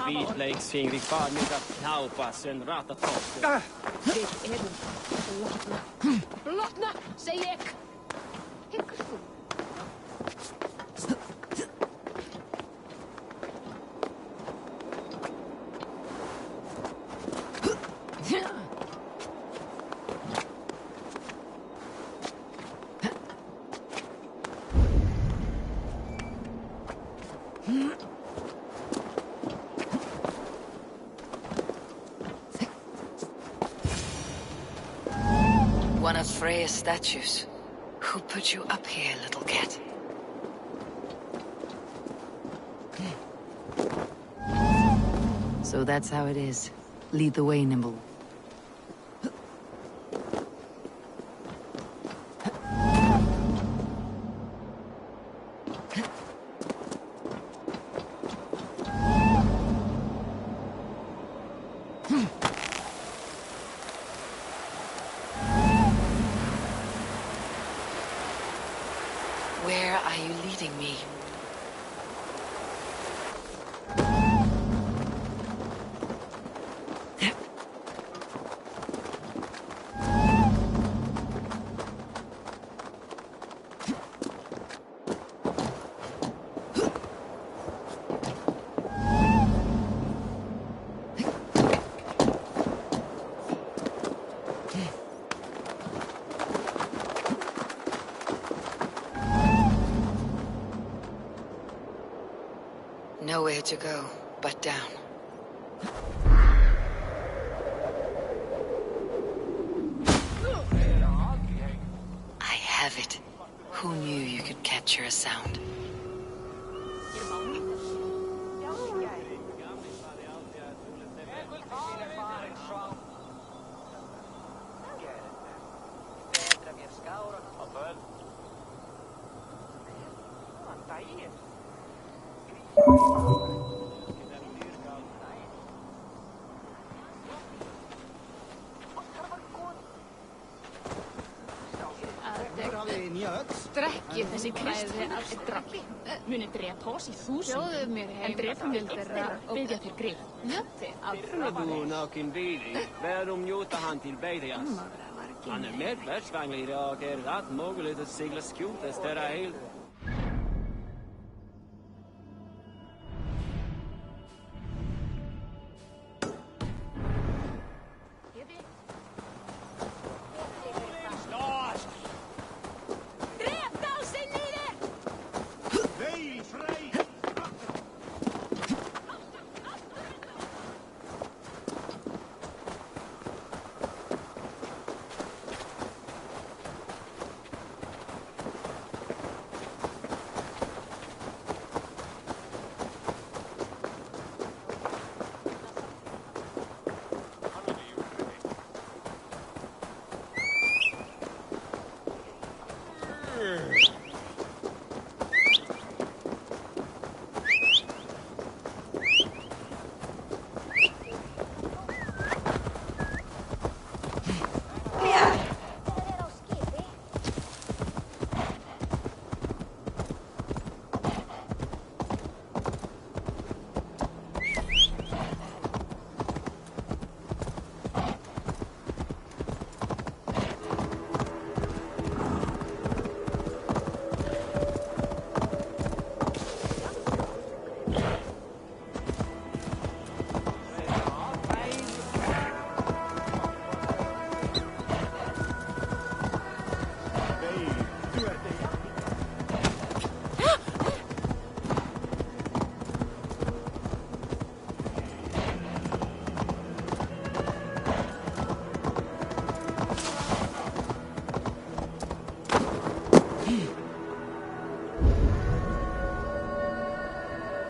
Viitleiksfingrig far mida taupasen ratatokku. Blotna, segi ég. Hyggur þú? One of Freya's statues. Who put you up here, little cat? So that's how it is. Lead the way, Nimble. Where are you leading me? Nowhere to go but down. I have it. Who knew you could capture a sound? Drekkið þessi klæði af drafli. Munið drepa oss í 1000. Sjóðu mér heim. En drepum vil þeirra og byggja þér grip. Njötti af Frögun aukin viili. Verum juutahan til beidjas. Han med världsvanglig och rätt möjligt att segla skjutas där helt.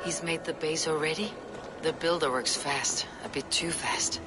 He's made the base already? The builder works fast, a bit too fast.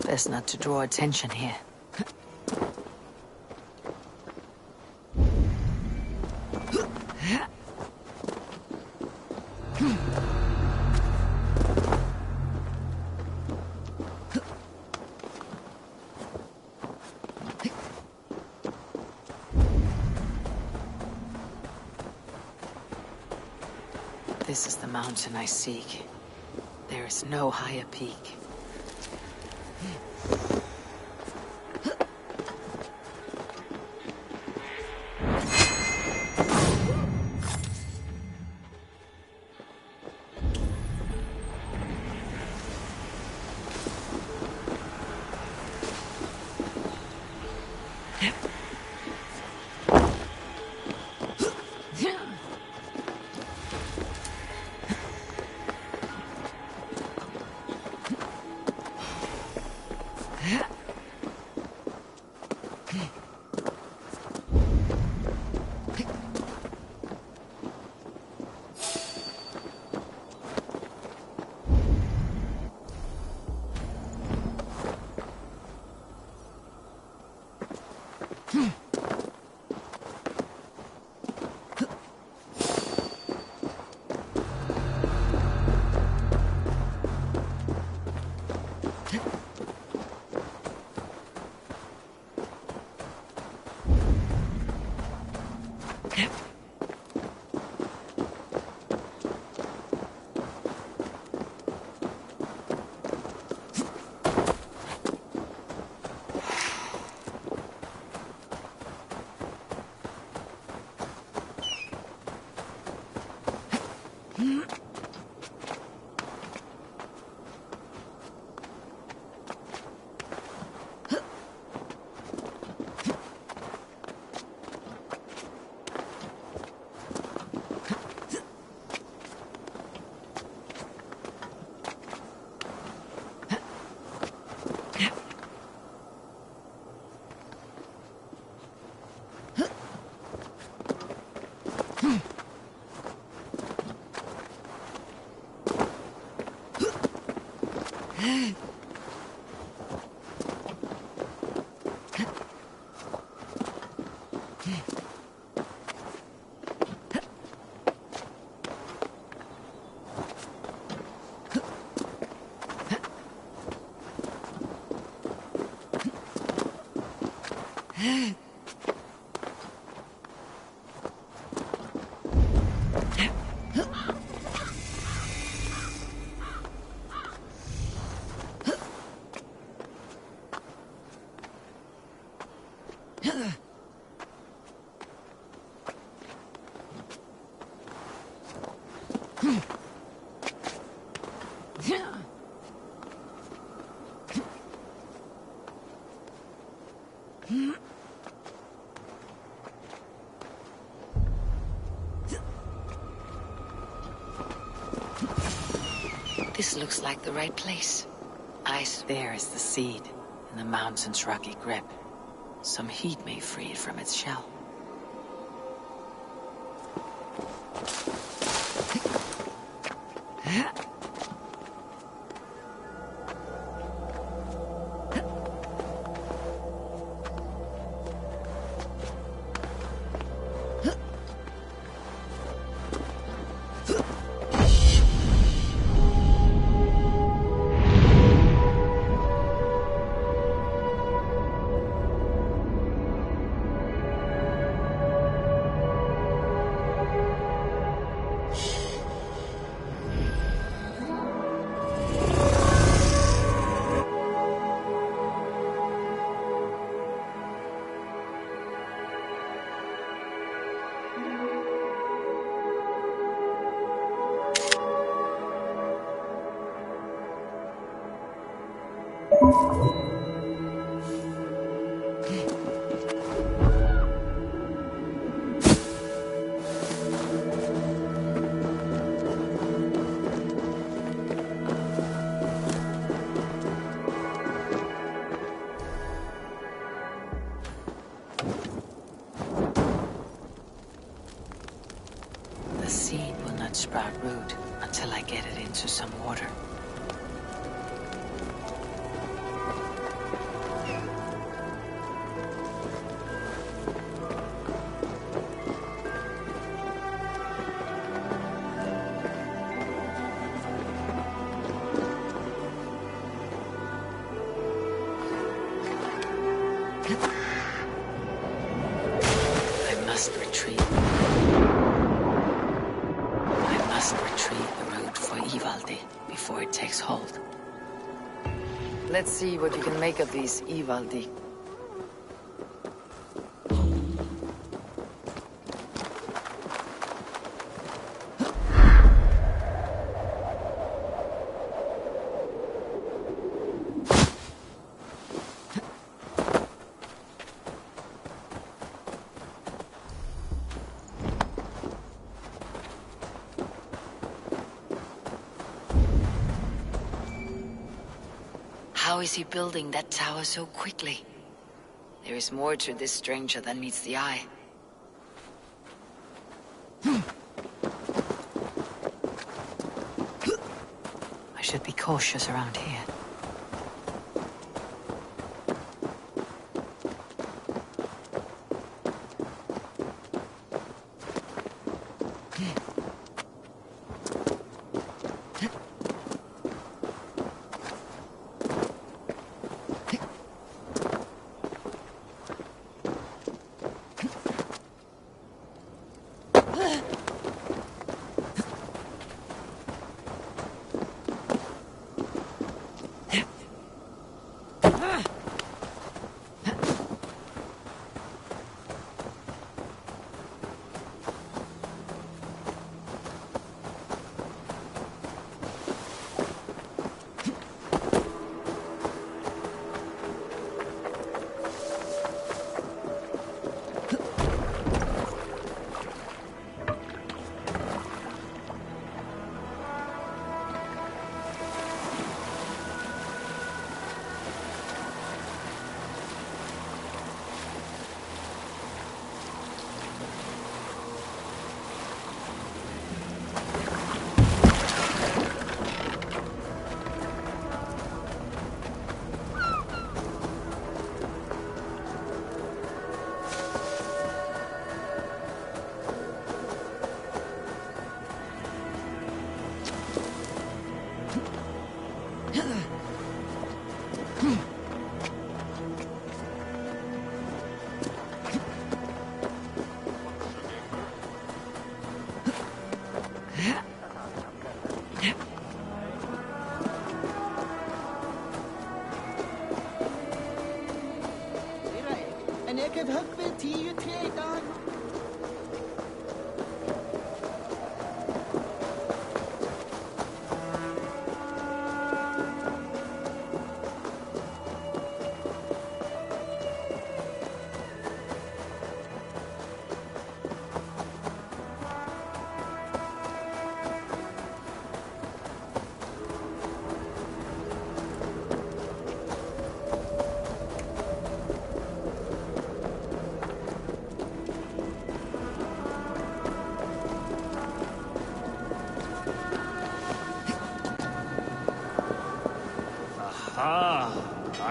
Best not to draw attention here. This is the mountain I seek. There is no higher peak. This looks like the right place. Ice. There is the seed, in the mountain's rocky grip. Some heat may free it from its shell. into some water. Let's see what you can make of these Ivaldi. How is he building that tower so quickly? There is more to this stranger than meets the eye. I should be cautious around here.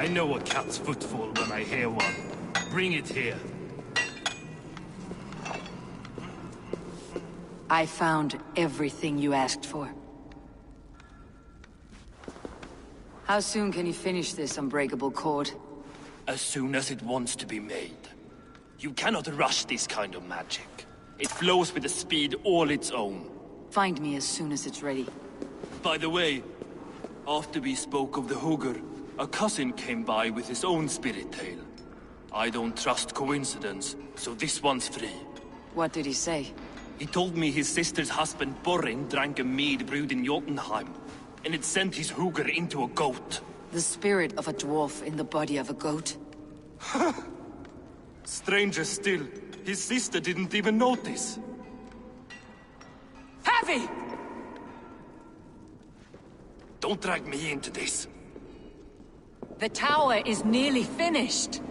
I know a cat's footfall when I hear one. Bring it here. I found everything you asked for. How soon can you finish this unbreakable cord? As soon as it wants to be made. You cannot rush this kind of magic. It flows with a speed all its own. Find me as soon as it's ready. By the way, after we spoke of the Hugr, a cousin came by with his own spirit tale. I don't trust coincidence, so this one's free. What did he say? He told me his sister's husband Borin drank a mead brewed in Jotunheim, and it sent his Hugr into a goat. The spirit of a dwarf in the body of a goat? Stranger still, his sister didn't even notice. Heavy! Don't drag me into this. The tower is nearly finished.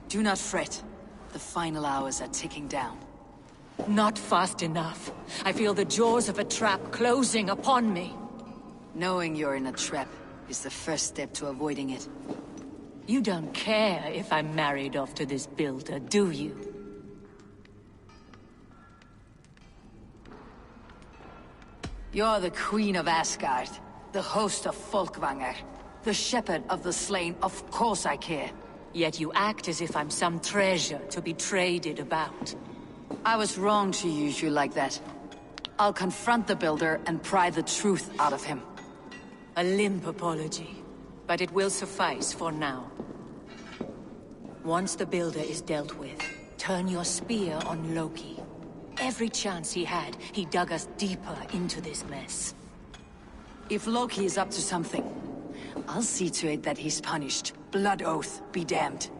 Do not fret. The final hours are ticking down. Not fast enough. I feel the jaws of a trap closing upon me. Knowing you're in a trap is the first step to avoiding it. You don't care if I'm married off to this builder, do you? You're the Queen of Asgard, the host of Folkvanger, the shepherd of the slain. Of course I care. Yet you act as if I'm some treasure to be traded about. I was wrong to use you like that. I'll confront the builder and pry the truth out of him. A limp apology, but it will suffice for now. Once the builder is dealt with, turn your spear on Loki. Every chance he had, he dug us deeper into this mess. If Loki is up to something, I'll see to it that he's punished. Blood oath be damned.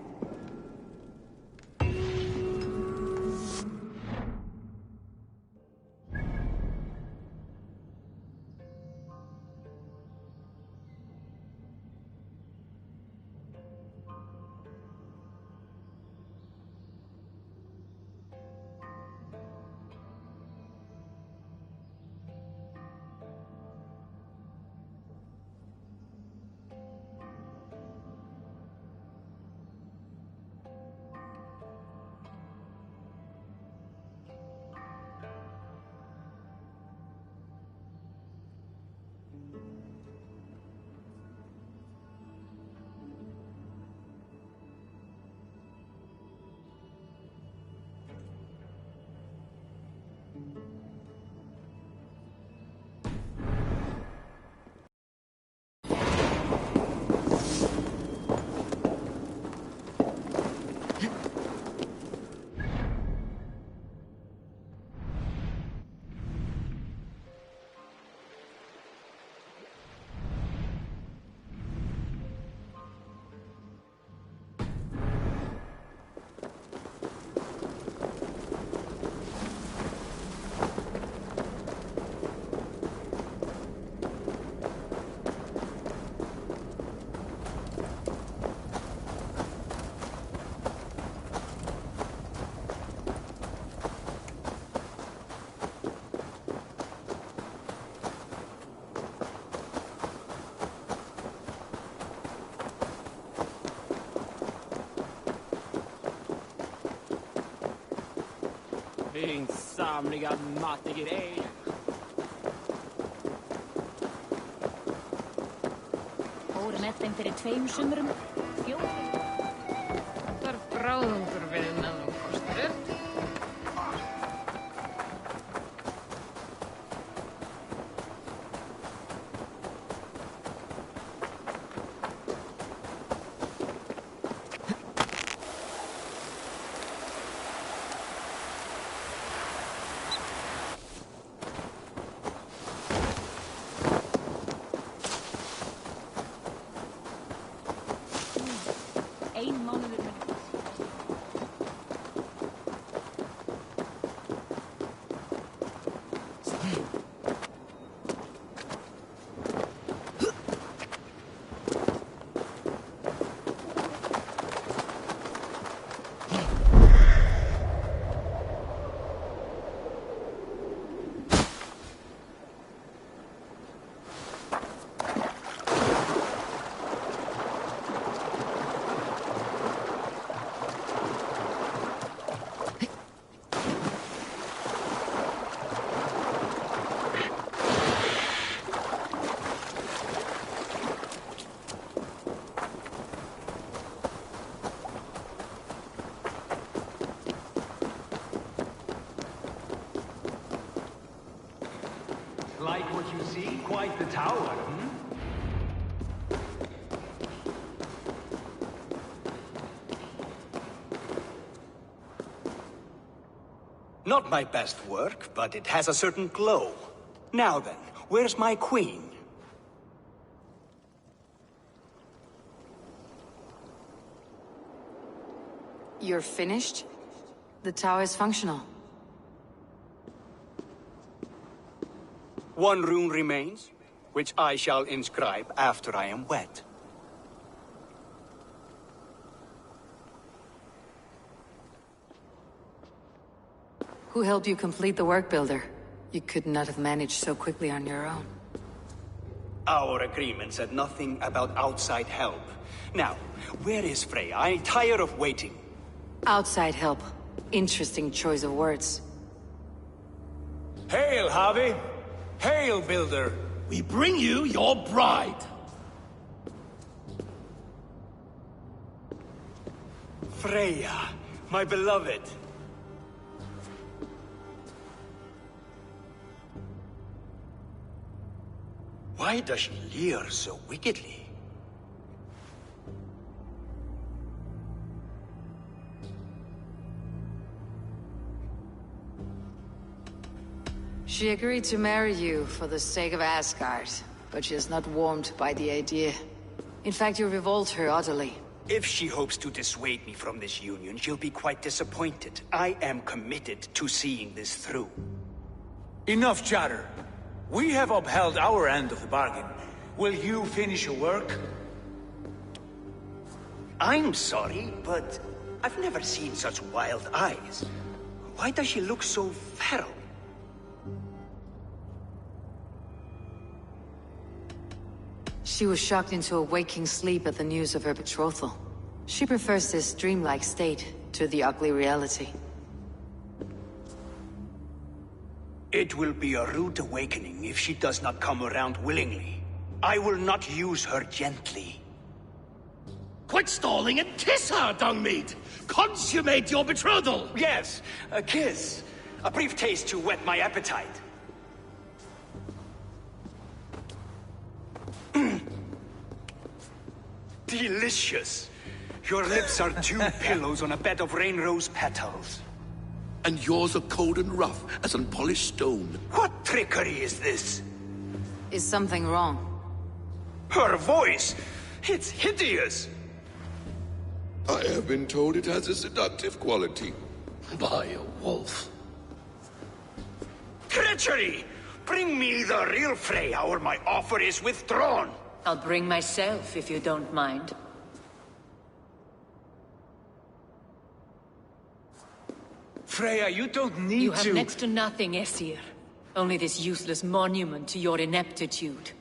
Din samliga mattegrej. Fórum eftir fyrir 2 sumrum. 4. Það bráðungur við meðan kostar upp. Like what you see? Quite the tower, Not my best work, but it has a certain glow. Now then, where's my queen? You're finished? The tower is functional. One rune remains, which I shall inscribe after I am wed. Who helped you complete the work, Builder? You could not have managed so quickly on your own. Our agreement said nothing about outside help. Now, where is Freya? I'm tired of waiting. Outside help. Interesting choice of words. Hail, Harvey! Hail, Builder! We bring you your bride! Freya, my beloved. Why does she leer so wickedly? She agreed to marry you for the sake of Asgard, but she is not warmed by the idea. In fact, you revolt her utterly. If she hopes to dissuade me from this union, she'll be quite disappointed. I am committed to seeing this through. Enough chatter. We have upheld our end of the bargain. Will you finish your work? I'm sorry, but I've never seen such wild eyes. Why does she look so feral? She was shocked into a waking sleep at the news of her betrothal. She prefers this dreamlike state to the ugly reality. It will be a rude awakening if she does not come around willingly. I will not use her gently. Quit stalling and kiss her, Dungmeat! Consummate your betrothal! Yes, a kiss. A brief taste to whet my appetite. Delicious. Your lips are two pillows on a bed of rain rose petals. And yours are cold and rough as unpolished stone. What trickery is this? Is something wrong? Her voice! It's hideous! I have been told it has a seductive quality. By a wolf. Treachery! Bring me the real Freya or my offer is withdrawn! I'll bring myself if you don't mind. Freya, you don't need to... You have next to nothing, Aesir. Only this useless monument to your ineptitude.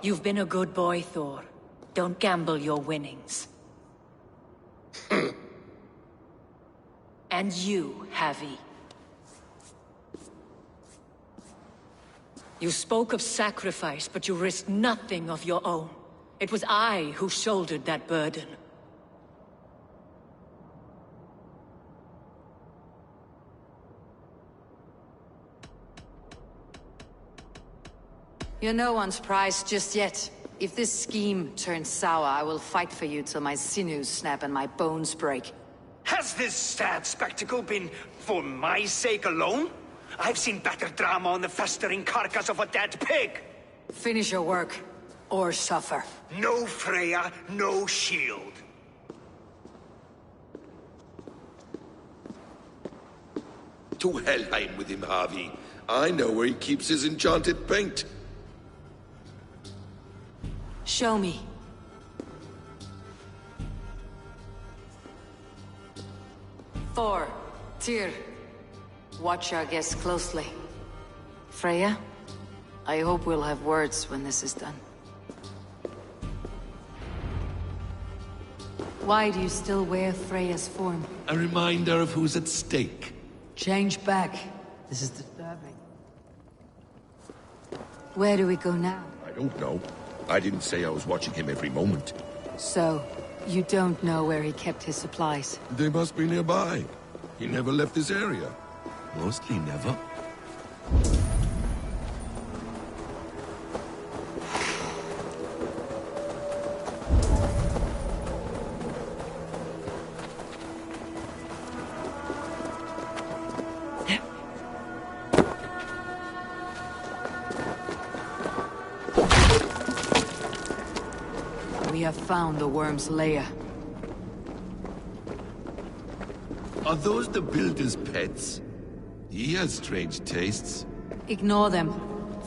You've been a good boy, Thor. Don't gamble your winnings. And you, Havi. You spoke of sacrifice, but you risked nothing of your own. It was I who shouldered that burden. You're no one's prize just yet. If this scheme turns sour, I will fight for you till my sinews snap and my bones break. Has this sad spectacle been for my sake alone? I've seen better drama on the festering carcass of a dead pig! Finish your work, or suffer. No Freya, no shield. To Helheim with him, Harvey. I know where he keeps his enchanted paint. Show me. Thor, Tyr, watch our guests closely. Freya, I hope we'll have words when this is done. Why do you still wear Freya's form? A reminder of who's at stake. Change back. This is disturbing. Where do we go now? I don't know. I didn't say I was watching him every moment. So, you don't know where he kept his supplies? They must be nearby. He never left this area. Mostly never. We have found the worm's lair. Are those the builder's pets? He has strange tastes. Ignore them.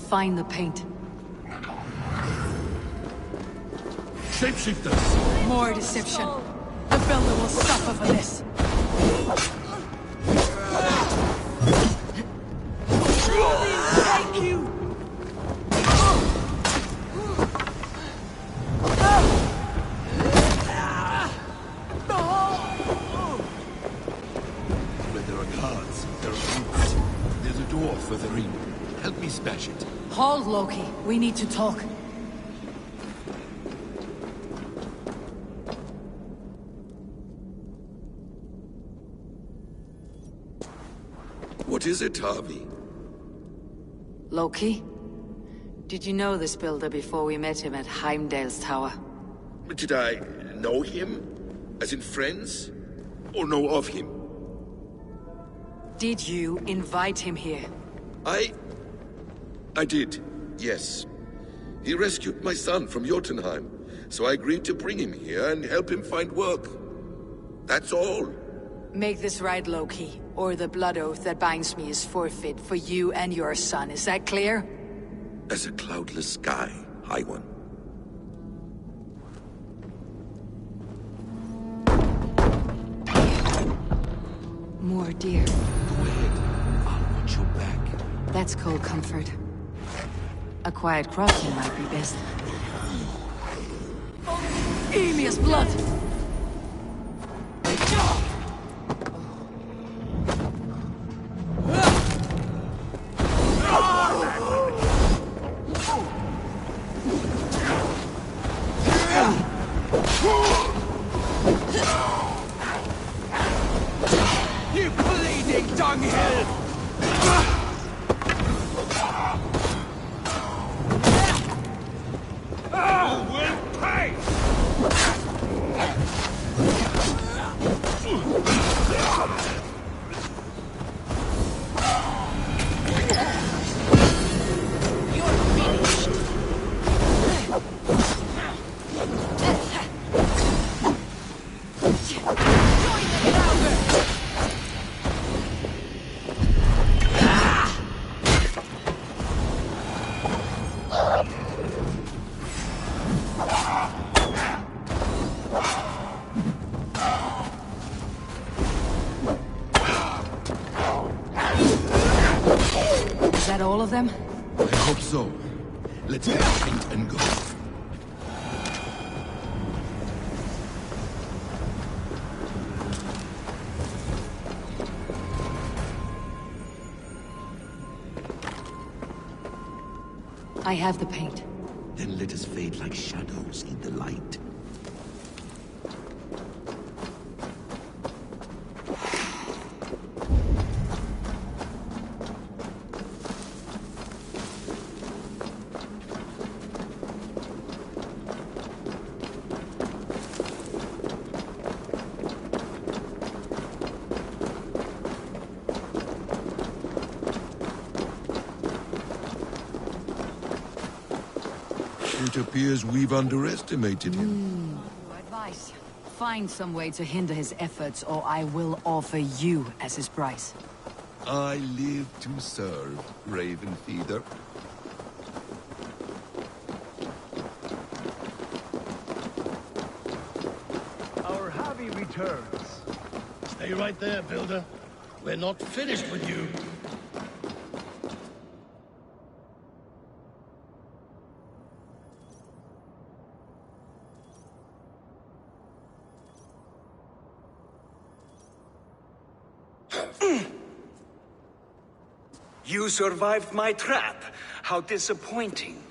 Find the paint. Shapeshifters! More deception. The builder will suffer for this. Thank you! Hold, Loki. We need to talk. What is it, Harvey? Loki? Did you know this builder before we met him at Heimdall's tower? Did I know him? As in friends? Or know of him? Did you invite him here? I did, yes. He rescued my son from Jotunheim, so I agreed to bring him here and help him find work. That's all. Make this right, Loki, or the blood oath that binds me is forfeit for you and your son. Is that clear? As a cloudless sky, High One. More deer. Go ahead. I'll watch your back. That's cold comfort. A quiet crossing might be best. Emir's blood! You bleeding dunghill! You will pay! Is that all of them? I hope so. Let's get paint and go. I have the paint. Then let us fade like shadows in the light. It appears we've underestimated him. Advice. Find some way to hinder his efforts, or I will offer you as his price. I live to serve, Raven Feeder. Our Harvey returns. Stay right there, Builder. We're not finished with you. You survived my trap. How disappointing.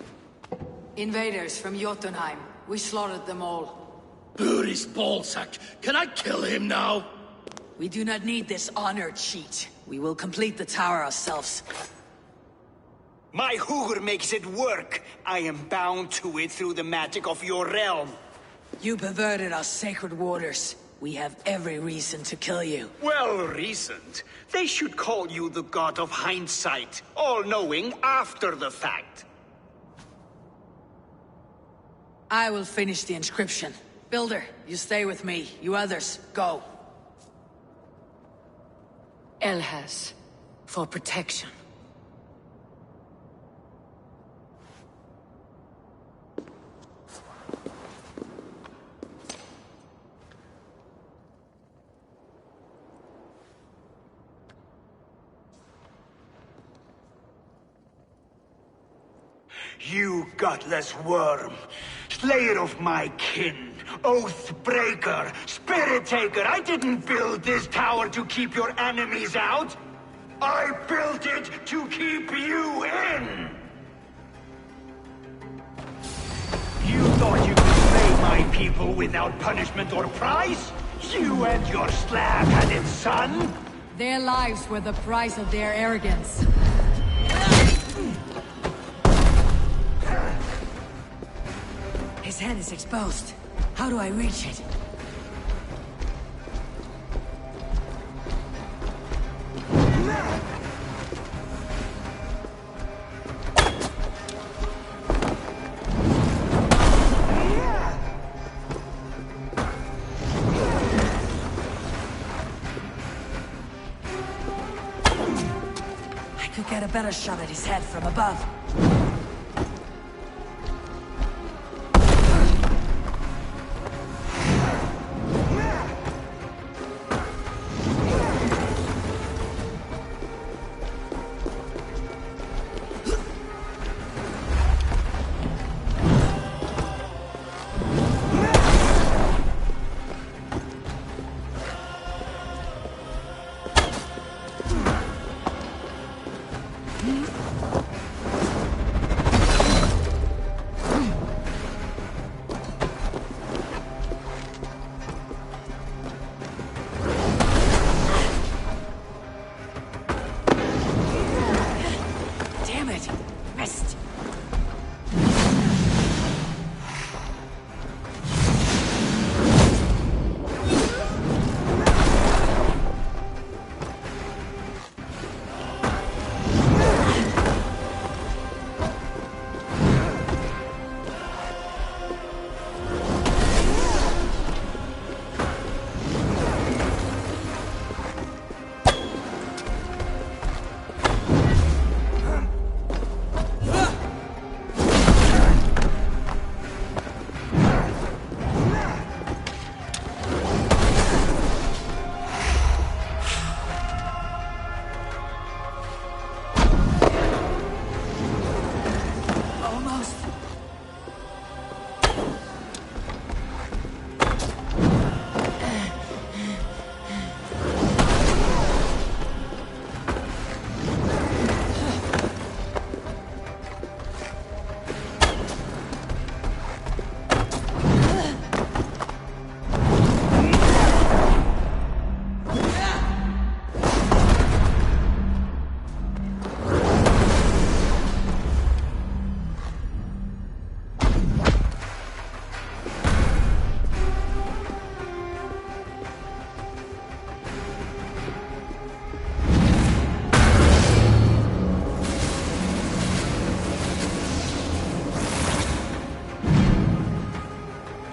Invaders from Jotunheim. We slaughtered them all. Buri's ballsack. Can I kill him now? We do not need this honor cheat. We will complete the tower ourselves. My Hugr makes it work. I am bound to it through the magic of your realm. You perverted our sacred waters. We have every reason to kill you. Well reasoned. They should call you the god of hindsight, all-knowing after the fact. I will finish the inscription. Builder, you stay with me. You others, go. Elhas, for protection. You gutless worm, slayer of my kin, oath breaker, spirit taker. I didn't build this tower to keep your enemies out. I built it to keep you in. people without punishment or prize? You and your slab-headed son? Their lives were the price of their arrogance. His head is exposed. How do I reach it? I could get a better shot at his head from above.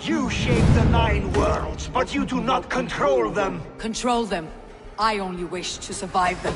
You shape the 9 worlds, but you do not control them. Control them. I only wish to survive them.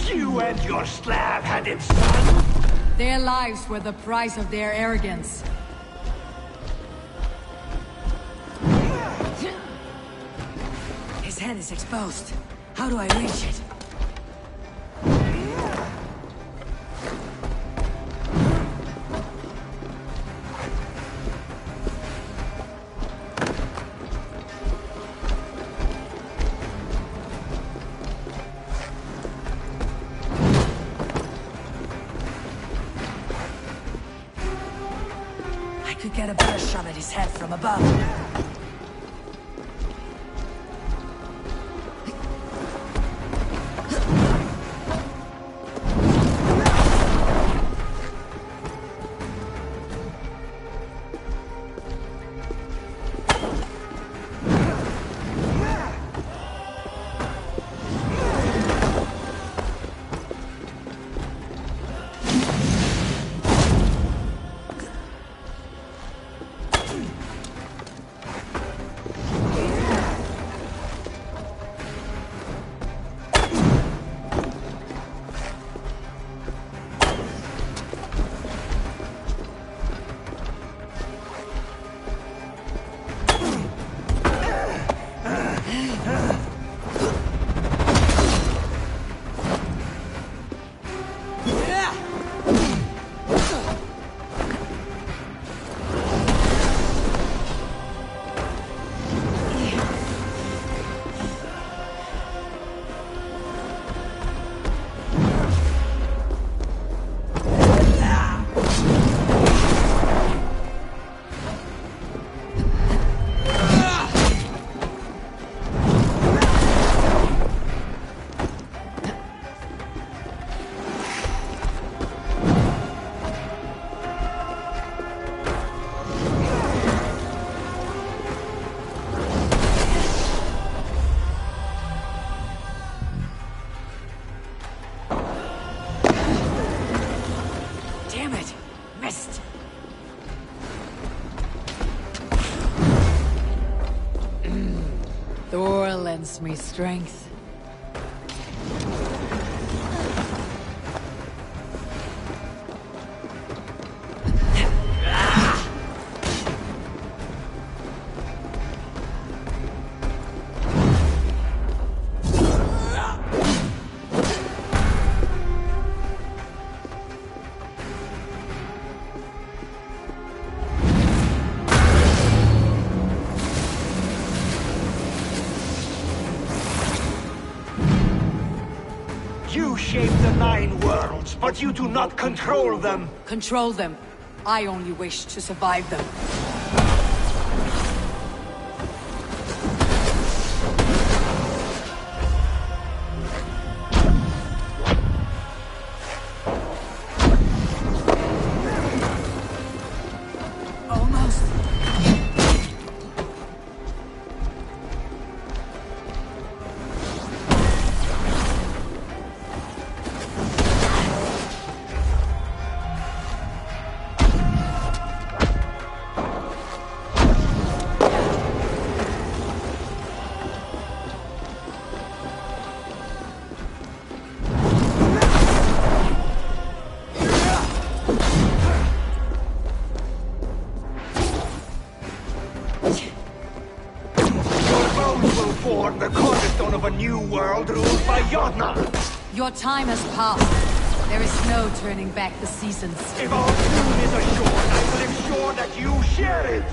You and your slab-headed son? Their lives were the price of their arrogance. His head is exposed. How do I reach it? I could get a better shot at his head from above. Thor lends me strength. You shape the 9 worlds, but you do not control them. Control them. I only wish to survive them. Almost. Form the cornerstone of a new world ruled by Jotnar. Your time has passed. There is no turning back the seasons. If our doom is assured, I will ensure that you share it.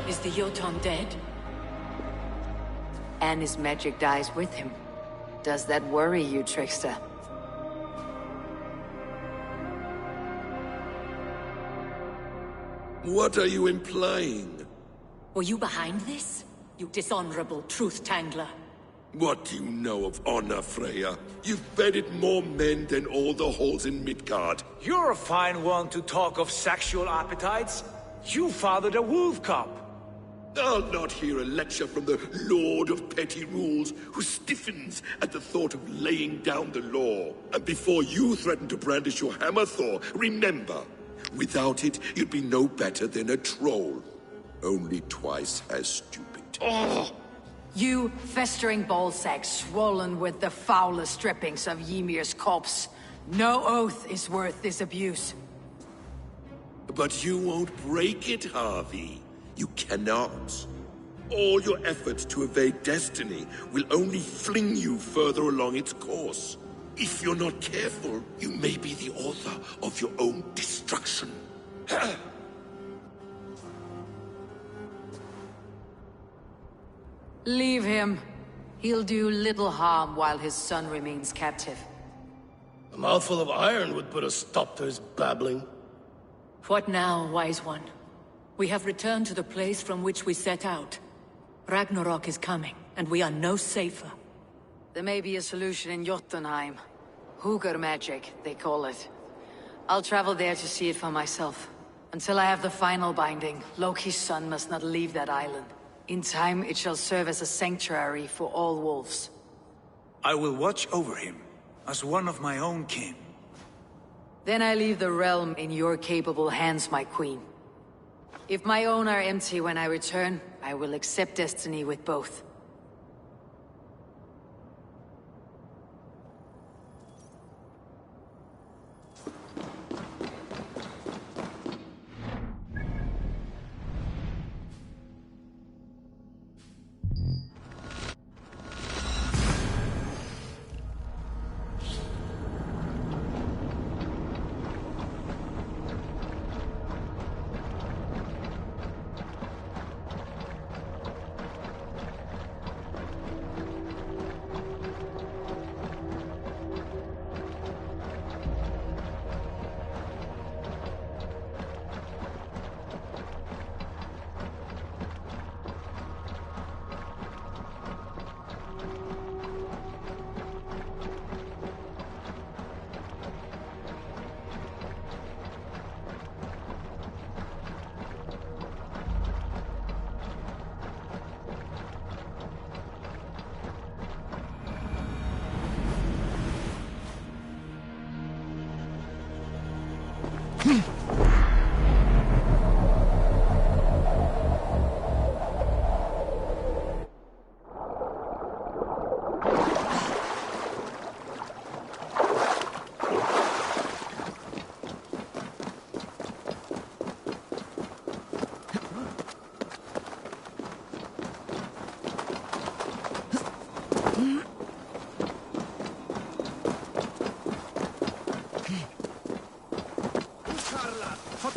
Is the Jotun dead? And his magic dies with him. Does that worry you, trickster? What are you implying? Were you behind this? You dishonorable truth-tangler. What do you know of honor, Freya? You've bedded more men than all the halls in Midgard. You're a fine one to talk of sexual appetites. You fathered a wolf cub. I'll not hear a lecture from the Lord of Petty Rules, who stiffens at the thought of laying down the law. And before you threaten to brandish your hammer, Thor, remember, without it, you'd be no better than a troll. Only twice as stupid. Oh! You festering ballsack swollen with the foulest drippings of Ymir's corpse. No oath is worth this abuse. But you won't break it, Harvey. You cannot. All your efforts to evade destiny will only fling you further along its course. If you're not careful, you may be the author of your own destruction. Leave him. He'll do little harm while his son remains captive. A mouthful of iron would put a stop to his babbling. What now, wise one? We have returned to the place from which we set out. Ragnarok is coming, and we are no safer. There may be a solution in Jotunheim. Hugr magic, they call it. I'll travel there to see it for myself. Until I have the final binding, Loki's son must not leave that island. In time, it shall serve as a sanctuary for all wolves. I will watch over him, as one of my own kin. Then I leave the realm in your capable hands, my queen. If my own are empty when I return, I will accept destiny with both.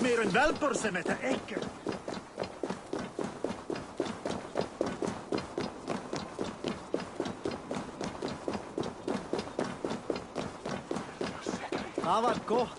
Meer een welperse met de ekken. Wat kocht.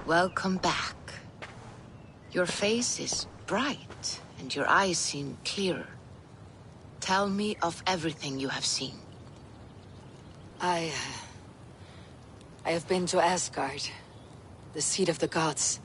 Welcome back. Your face is bright, and your eyes seem clearer. Tell me of everything you have seen. I have been to Asgard, the seat of the gods.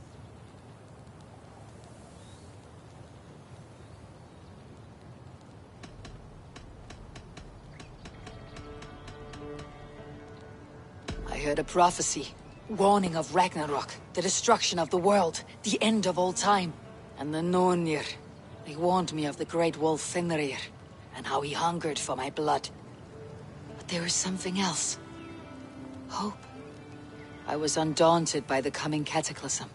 I heard a prophecy, warning of Ragnarok, the destruction of the world, the end of all time. And the Nornir, they warned me of the great wolf Fenrir, and how he hungered for my blood. But there is something else. Hope. I was undaunted by the coming cataclysm.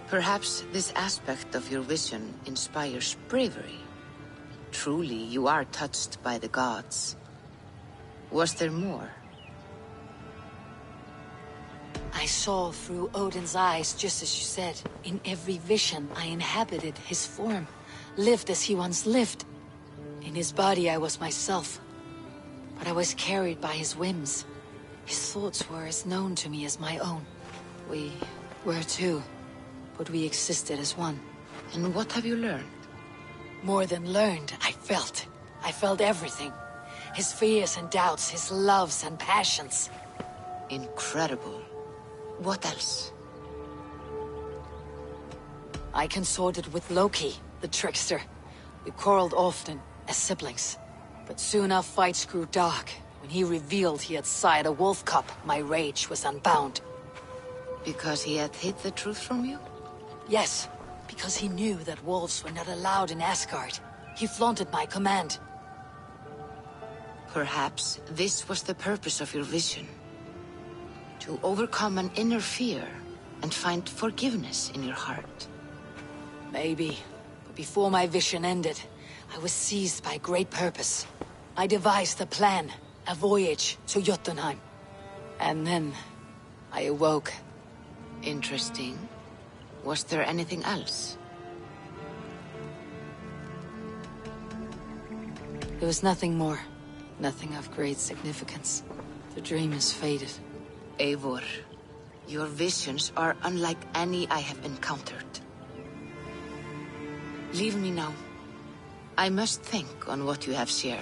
Perhaps this aspect of your vision inspires bravery. Truly, you are touched by the gods. Was there more? I saw through Odin's eyes, just as you said. In every vision, I inhabited his form, lived as he once lived. In his body, I was myself. But I was carried by his whims. His thoughts were as known to me as my own. We were two, but we existed as one. And what have you learned? More than learned, I felt. I felt everything. His fears and doubts, his loves and passions. Incredible. What else? I consorted with Loki, the trickster. We quarreled often, as siblings. But soon our fights grew dark. When he revealed he had sired a wolf cub, my rage was unbound. Because he had hid the truth from you? Yes, because he knew that wolves were not allowed in Asgard. He flaunted my command. Perhaps this was the purpose of your vision. To overcome an inner fear and find forgiveness in your heart. Maybe, but before my vision ended, I was seized by great purpose. I devised a plan, a voyage to Jotunheim. And then, I awoke. Interesting. Was there anything else? There was nothing more. Nothing of great significance. The dream is faded. Eivor, your visions are unlike any I have encountered. Leave me now. I must think on what you have shared.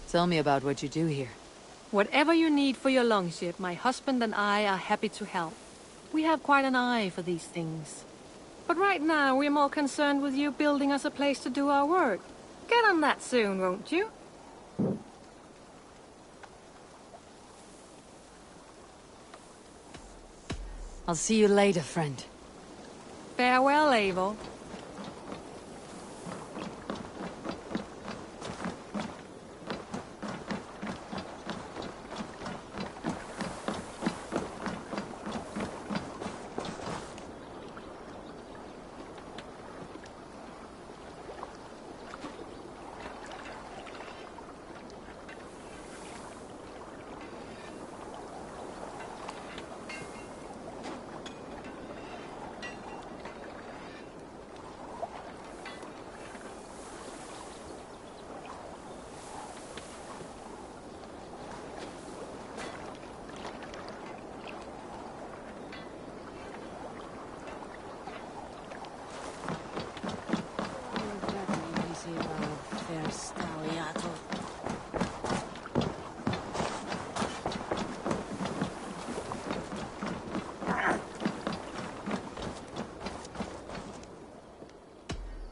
Tell me about what you do here. Whatever you need for your longship, my husband and I are happy to help. We have quite an eye for these things. But right now, we're more concerned with you building us a place to do our work. Get on that soon, won't you? I'll see you later, friend. Farewell, Eivor.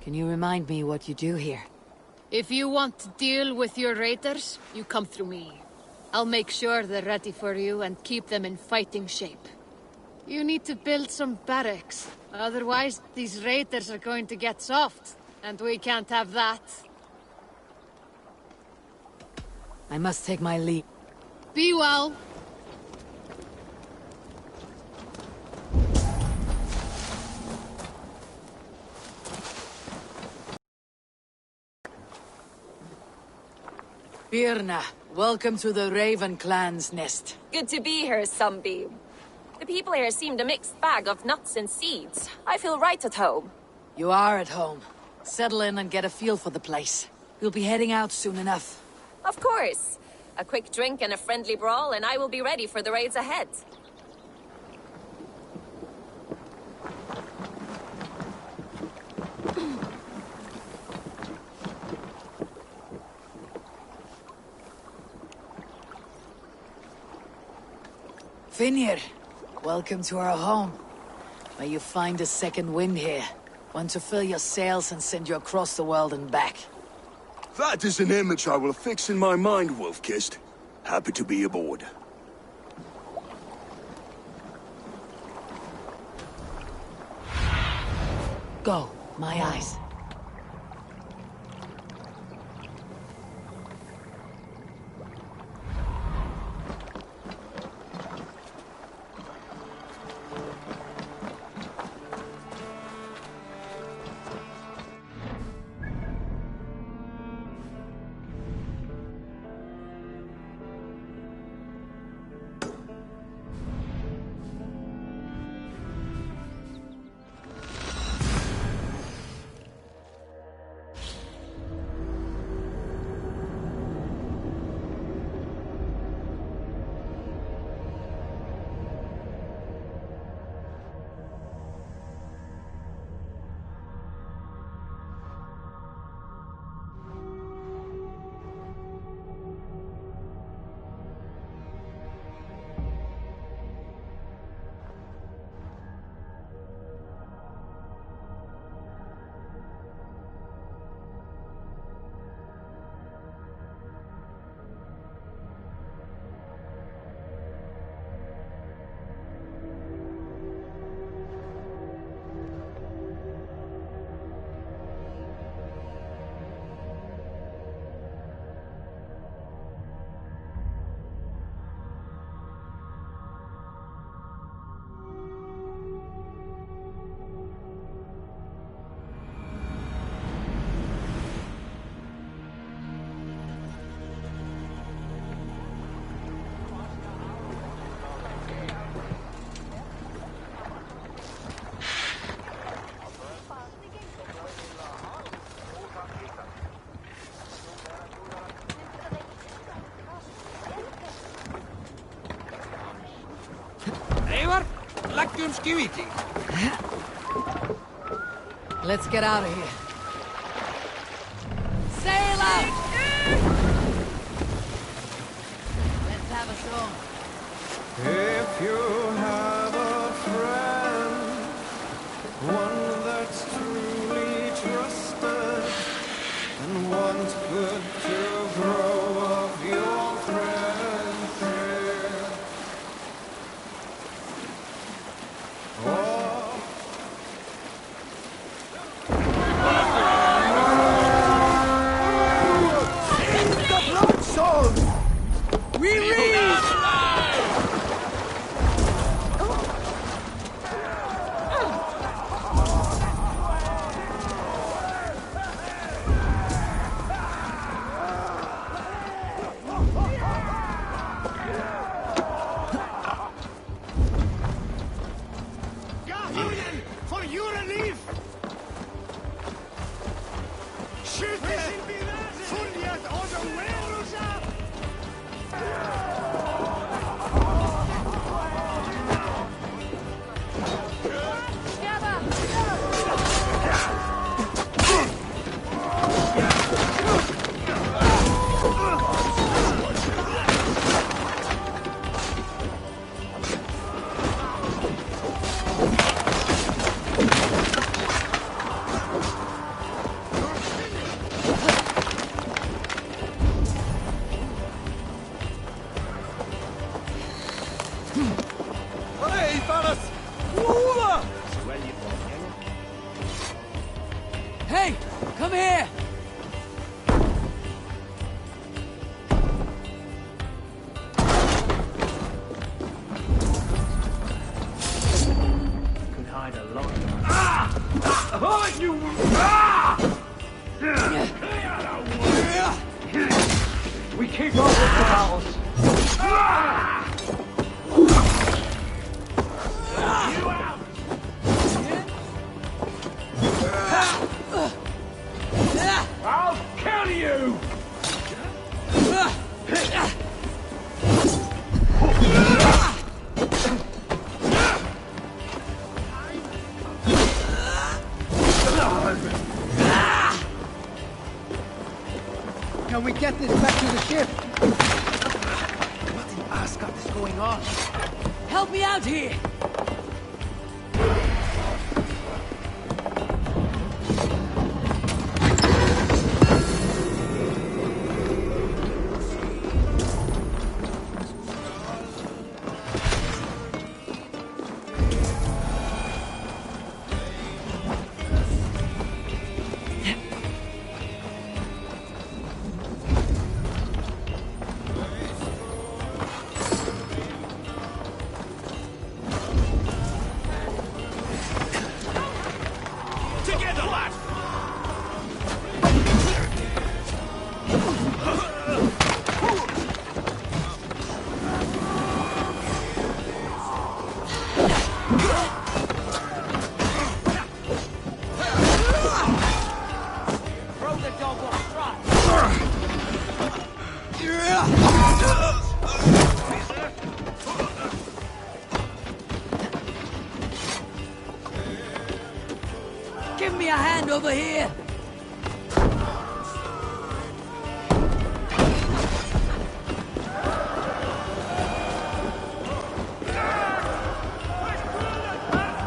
Can you remind me what you do here? If you want to deal with your raiders, you come through me. I'll make sure they're ready for you and keep them in fighting shape. You need to build some barracks. Otherwise, these raiders are going to get soft. And we can't have that. I must take my leave. Be well. Birna, welcome to the Raven Clan's nest. Good to be here, Sunbeam. The people here seemed a mixed bag of nuts and seeds. I feel right at home. You are at home. Settle in and get a feel for the place. We'll be heading out soon enough. Of course. A quick drink and a friendly brawl, and I will be ready for the raids ahead. Finnir, welcome to our home. May you find a second wind here. One to fill your sails and send you across the world and back. That is an image I will fix in my mind, Wolf-Kissed. Happy to be aboard. Go, my eyes. Let's get out of here. Sail out! If you have a friend, one that's truly trusted, and wants good to grow of your friendship. Oh. Seize the blood souls! We reach! Gavinen, for your relief! Schütte! Funjet oder Werusa! Hey, Varas! Woola! Hey, come here! Could hide a lot. Ah! Oh, you! Ah! We keep up with the battles. Ah! You out! I'll kill you! Can we get this back to the ship? What in Asgard is going on? Help me out here! Together, lad! Throw the dog off trot! Give me a hand over here!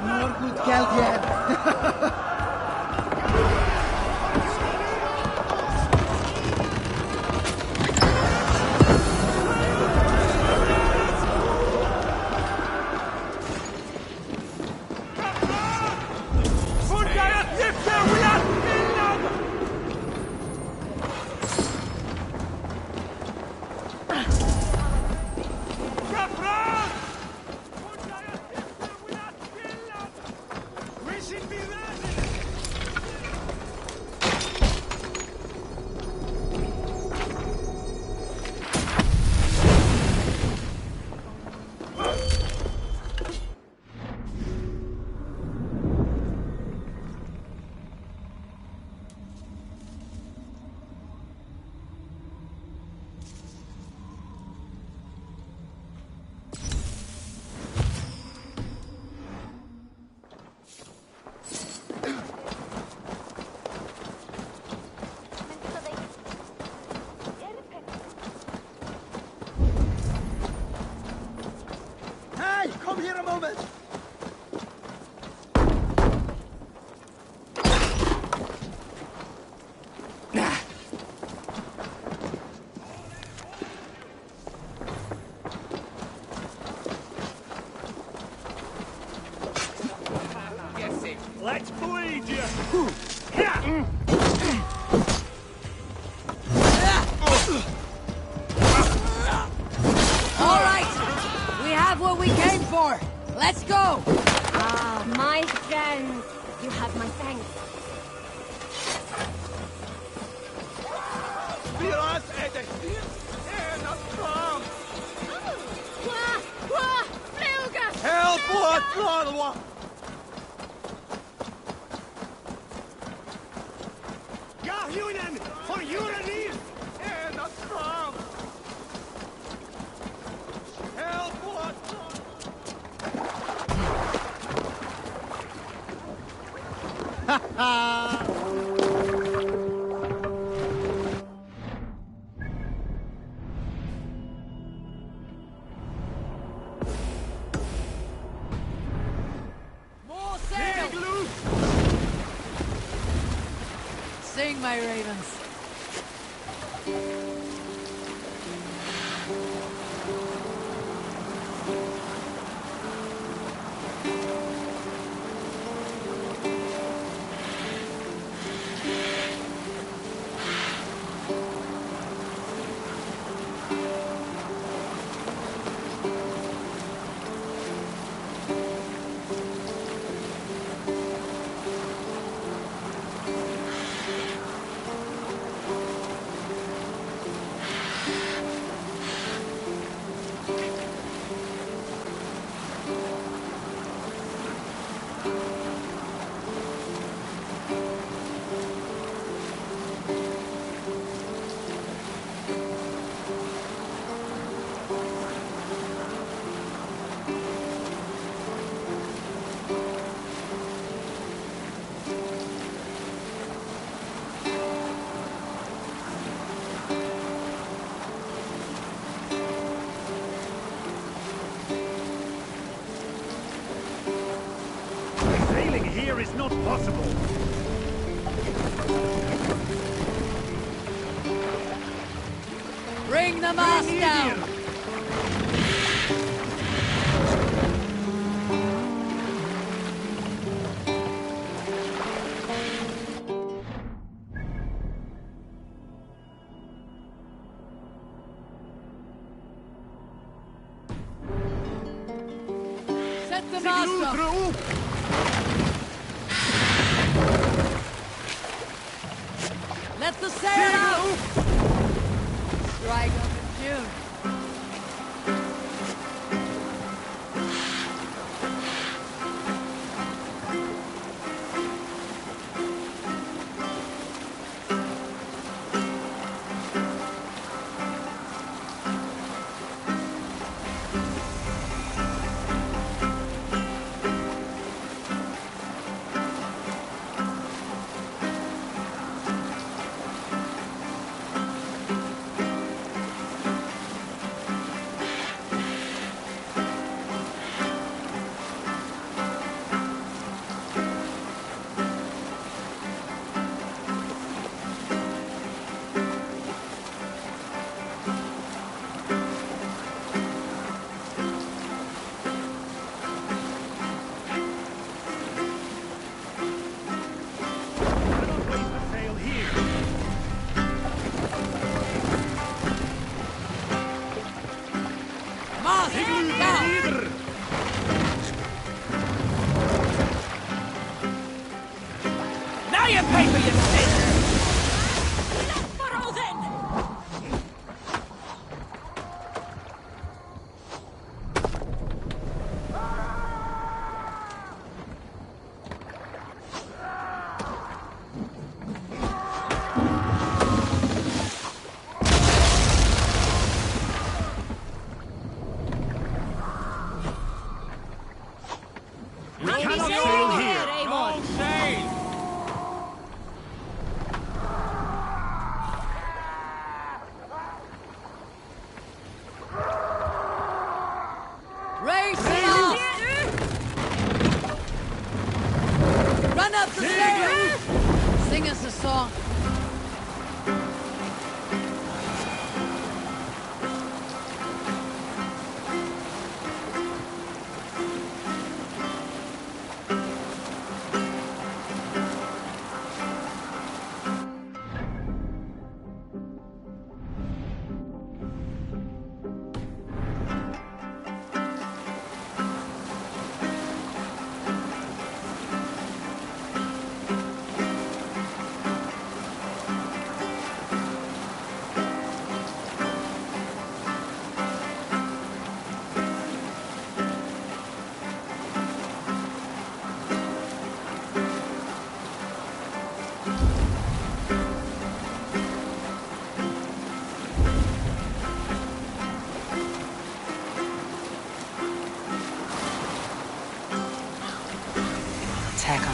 More good Galdian. Come here a moment! Let's bleed you! All right! We have what we came for! Let's go! Ah, my friends. You have my thanks. Help! What? Gahunen! For Uranin! Help! What? Ha ha! More sail! Sing, my ravens. Sailing here is not possible. Bring the mast down! Set the mast up! Let the sail out! Strike up in June.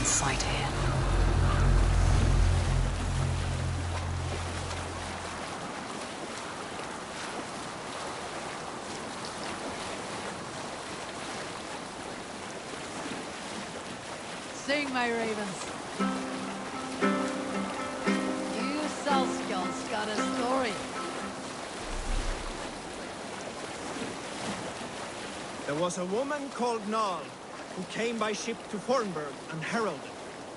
on sight here. Sing, my ravens. You Salskulls got a story. There was a woman called Nal, who came by ship to Fornburg and heralded,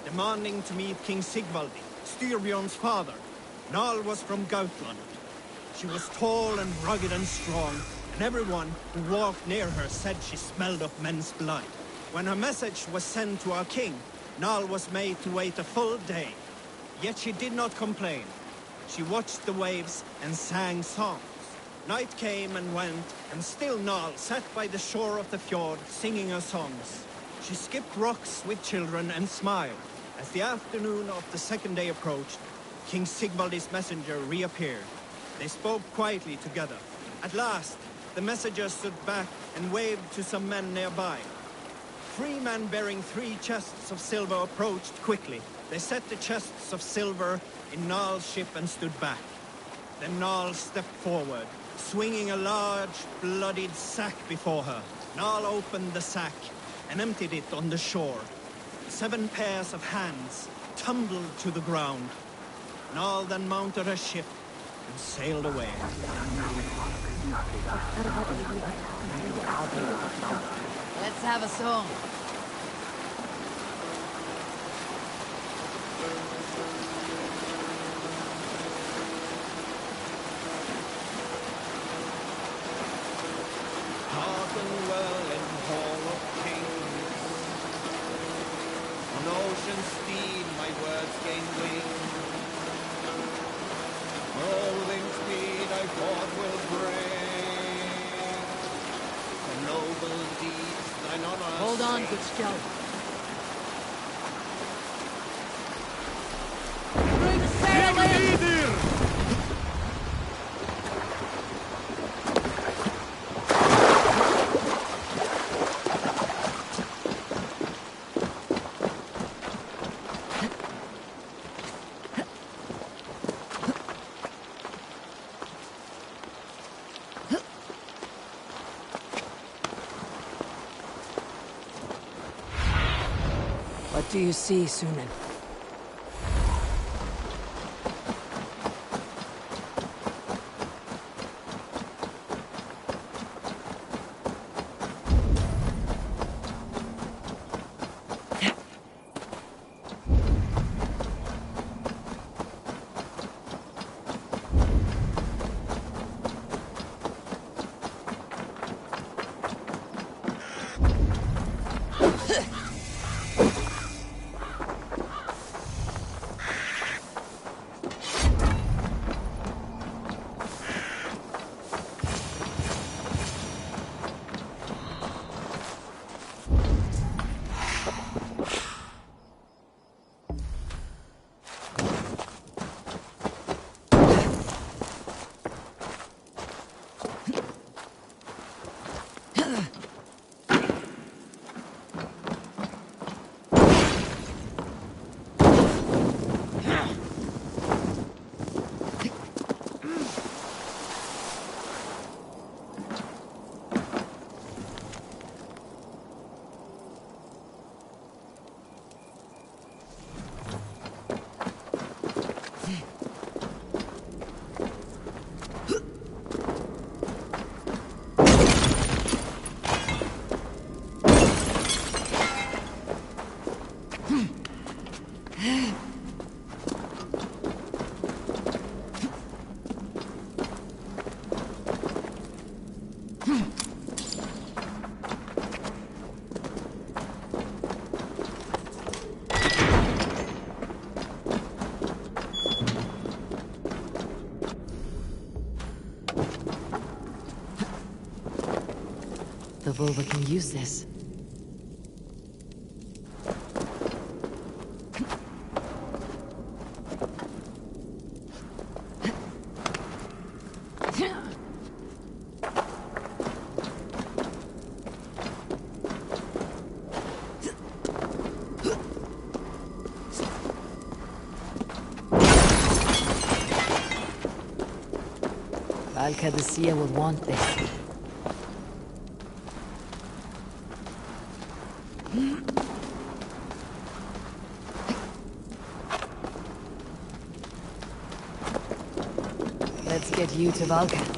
demanding to meet King Sigvaldi, Styrbjorn's father. Nal was from Gautland. She was tall and rugged and strong, and everyone who walked near her said she smelled of men's blood. When her message was sent to our king, Nal was made to wait a full day. Yet she did not complain. She watched the waves and sang songs. Night came and went, and still Nal sat by the shore of the fjord singing her songs. She skipped rocks with children and smiled. As the afternoon of the second day approached, King Sigvaldi's messenger reappeared. They spoke quietly together. At last, the messenger stood back and waved to some men nearby. 3 men bearing 3 chests of silver approached quickly. They set the chests of silver in Nal's ship and stood back. Then Nal stepped forward, swinging a large, bloodied sack before her. Nal opened the sack and emptied it on the shore. 7 pairs of hands tumbled to the ground. Nal then mounted her ship and sailed away. Let's have a song. Hearken well in Hall of Kings. On ocean steed my words gain wings. Rolling speed I forth will bring. For noble deeds thine honor. Hold on, good scout. Bring sail in! What do you see, Sunan? The Volva can use this. Valka the Seer will want this. Let's get you to Valka.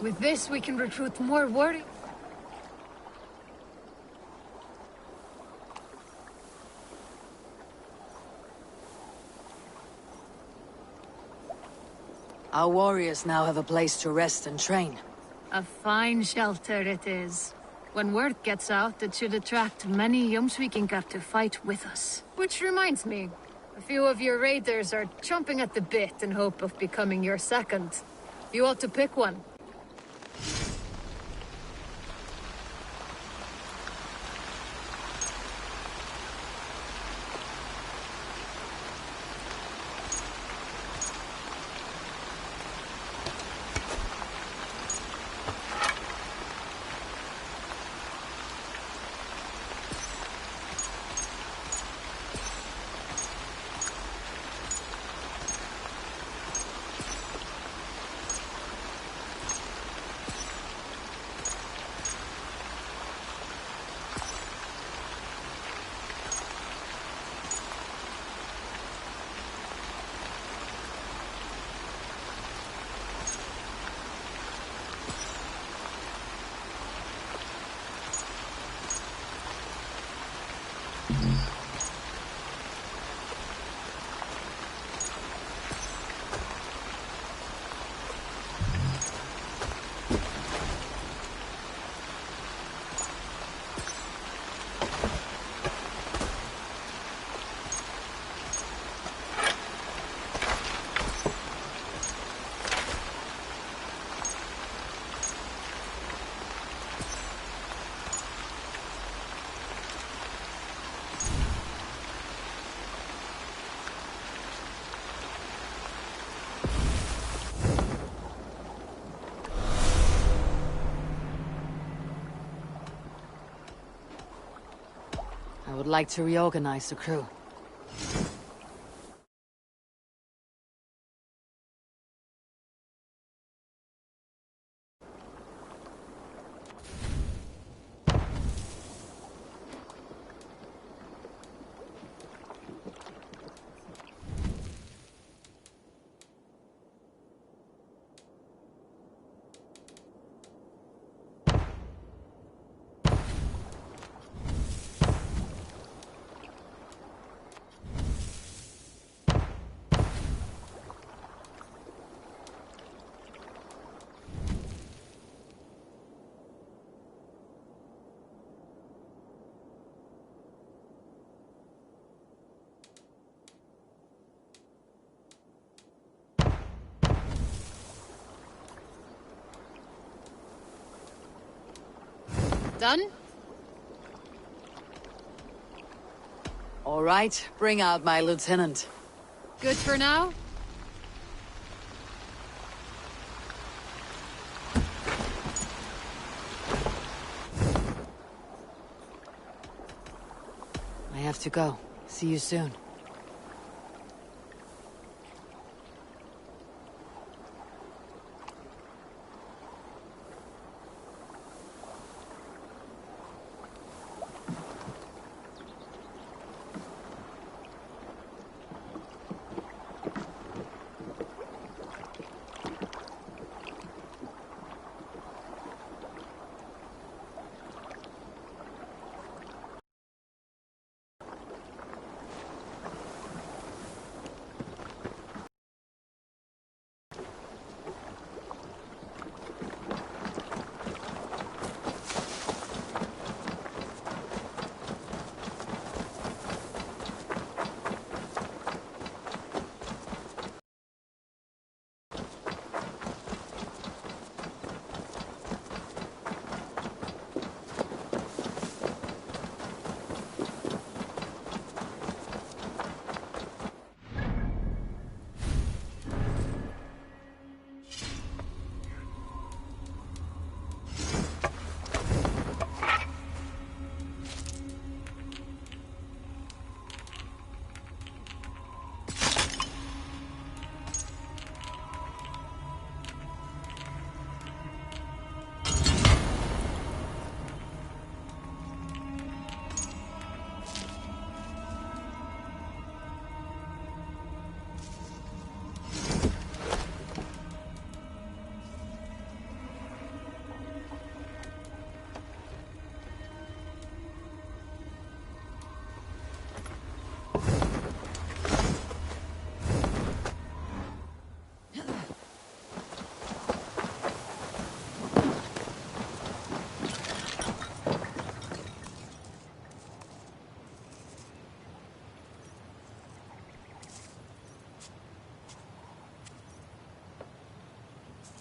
With this, we can recruit more warriors. Our warriors now have a place to rest and train. A fine shelter it is. When word gets out, it should attract many Jomsvikingar to fight with us. Which reminds me, a few of your raiders are chomping at the bit in hope of becoming your second. You ought to pick one. I would like to reorganize the crew. Done? All right, bring out my lieutenant. Good for now? I have to go. See you soon.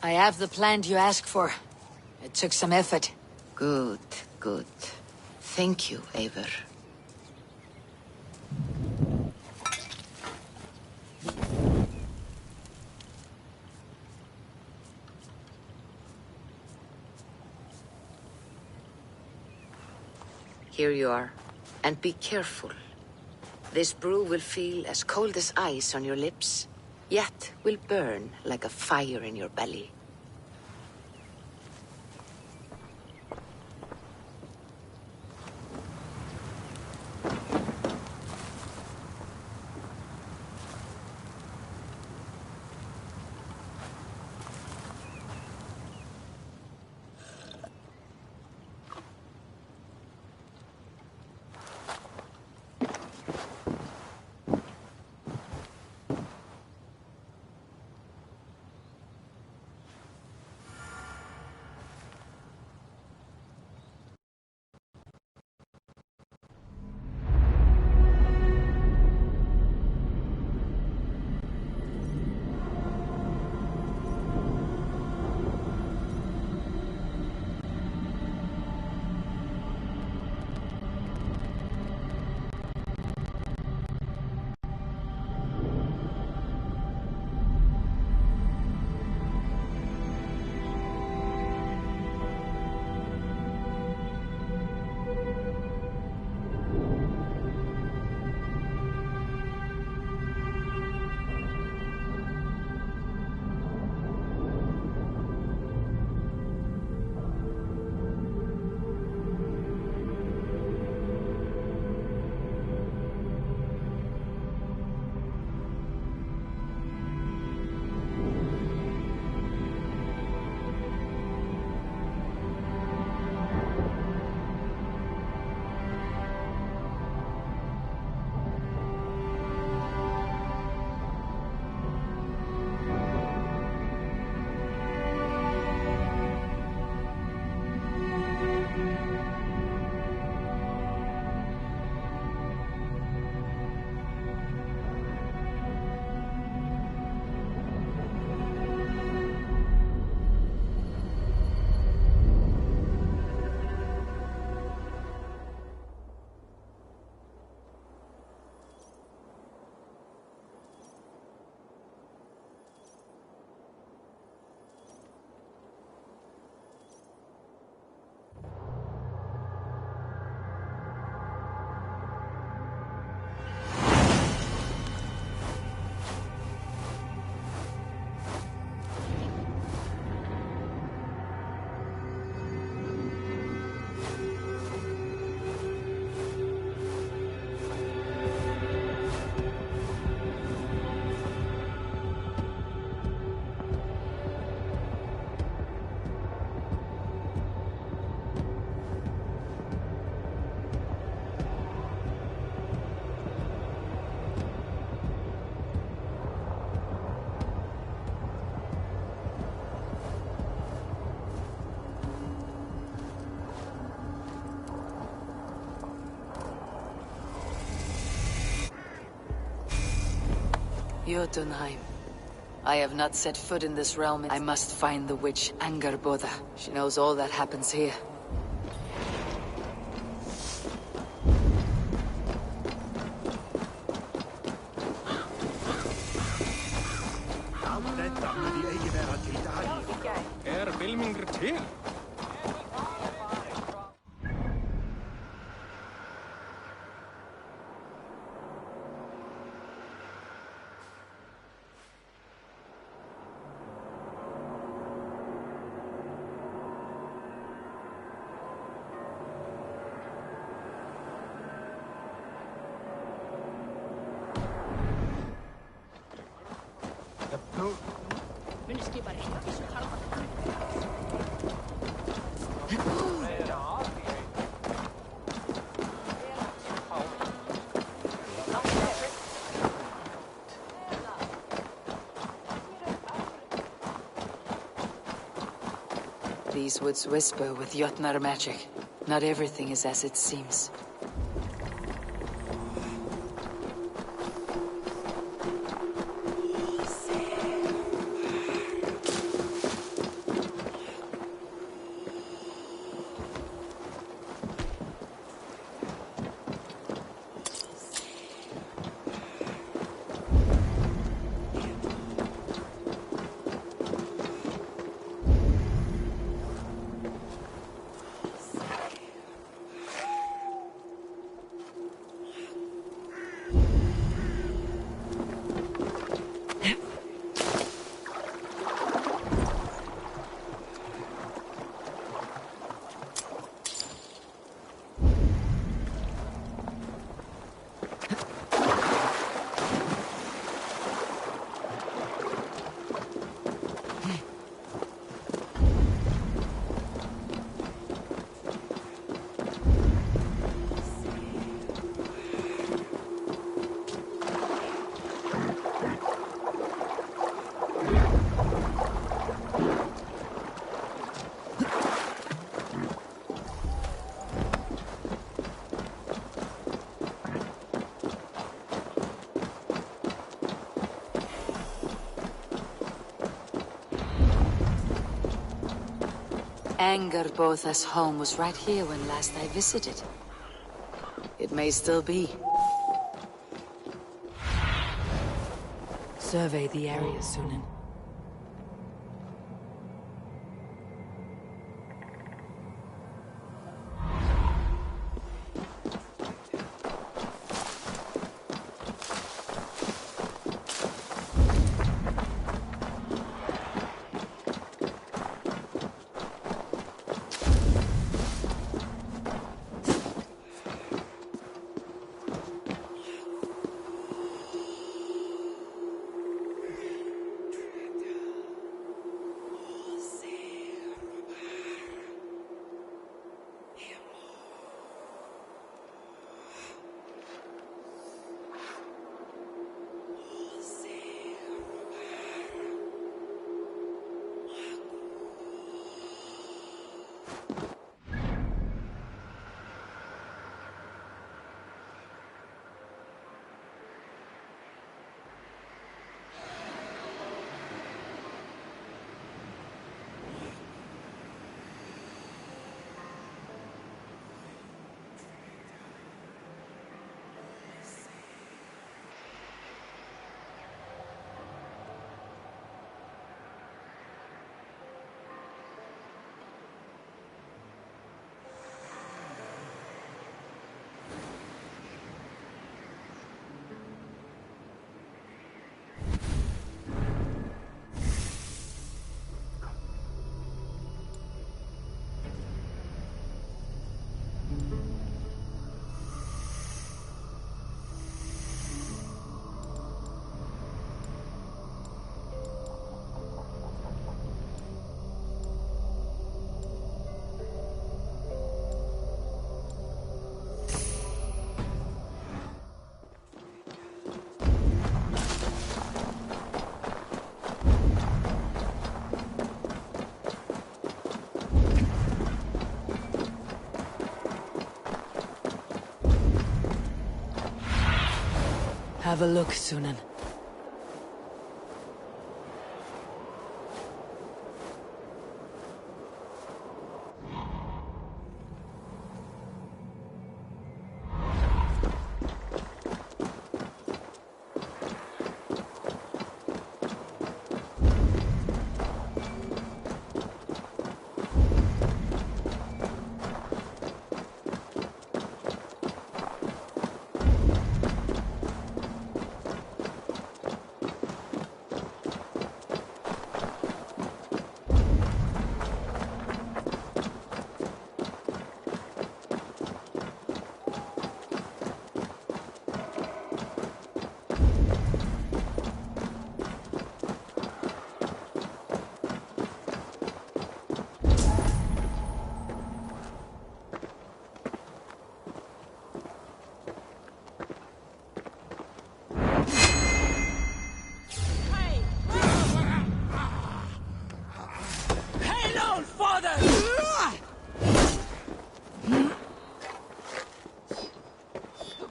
I have the plant you asked for. It took some effort. Good, good. Thank you, Eivor. Here you are. And be careful. This brew will feel as cold as ice on your lips, yet will burn like a fire in your belly. Jotunheim. I have not set foot in this realm. I must find the witch Angerboda. She knows all that happens here. Filminger til? These woods whisper with Jotnar magic. Not everything is as it seems. Angerbotha's home was right here when last I visited. It may still be. Survey the area, Sunan. Have a look, Sunan.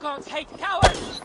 gods hate cowards!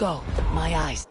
Go, my eyes.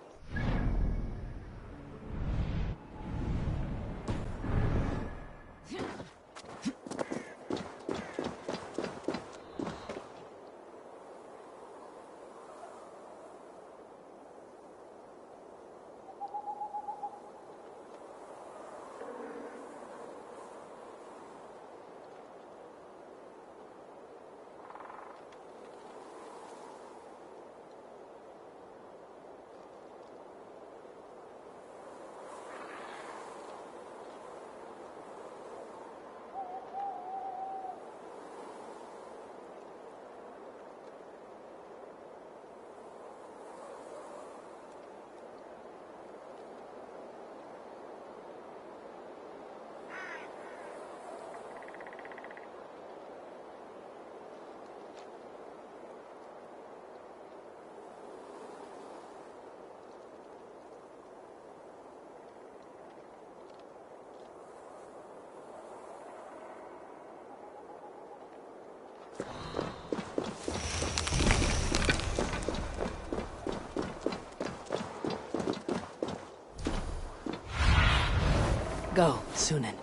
Go, Sunan.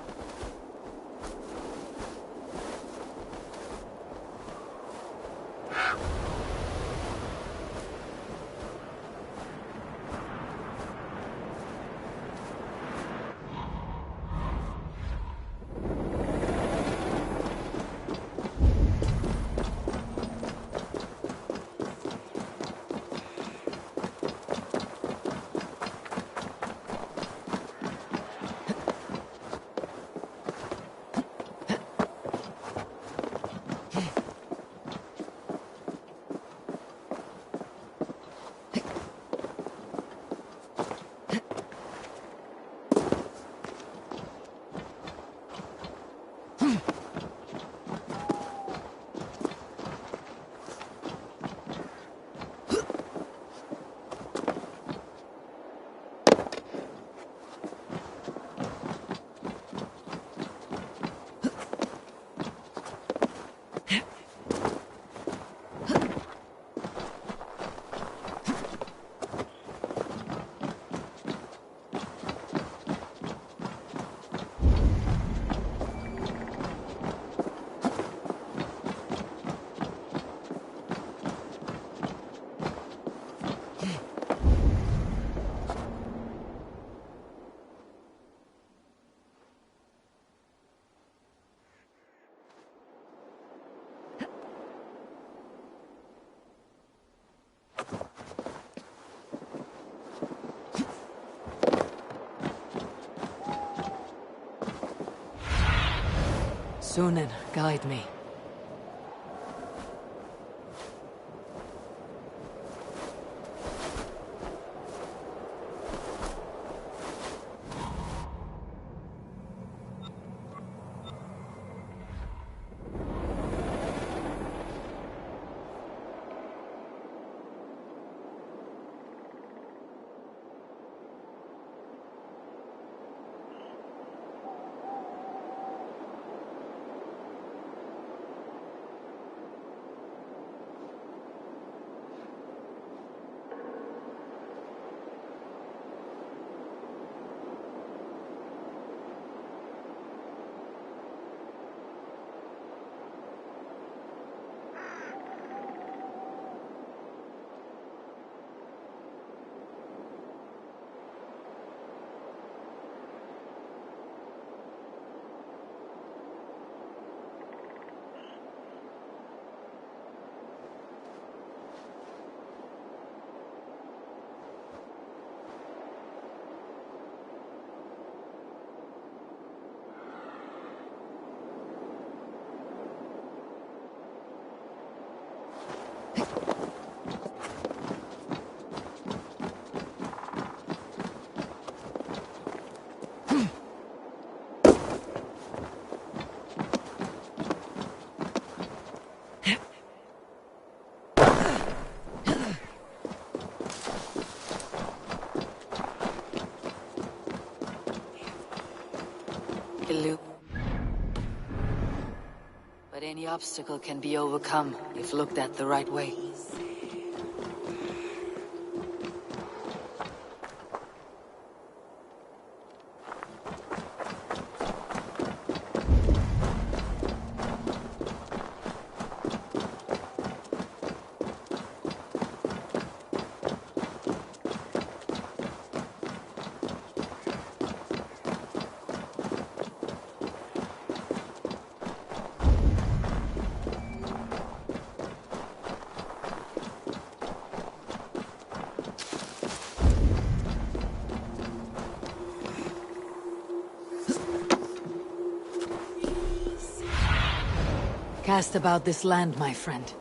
Sunan, guide me. But any obstacle can be overcome if looked at the right way. Cast about this land, my friend.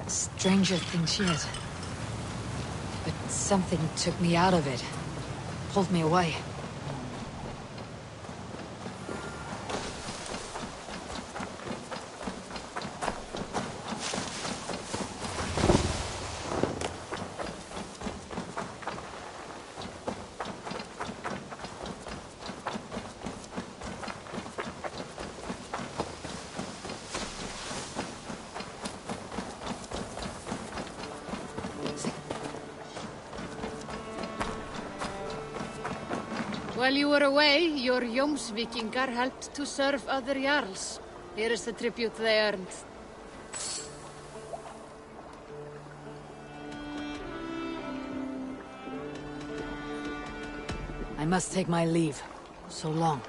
Stranger things yet. But something took me out of it. Pulled me away. While you were away, your Jomsvikingar helped to serve other Jarls. Here is the tribute they earned. I must take my leave. So long.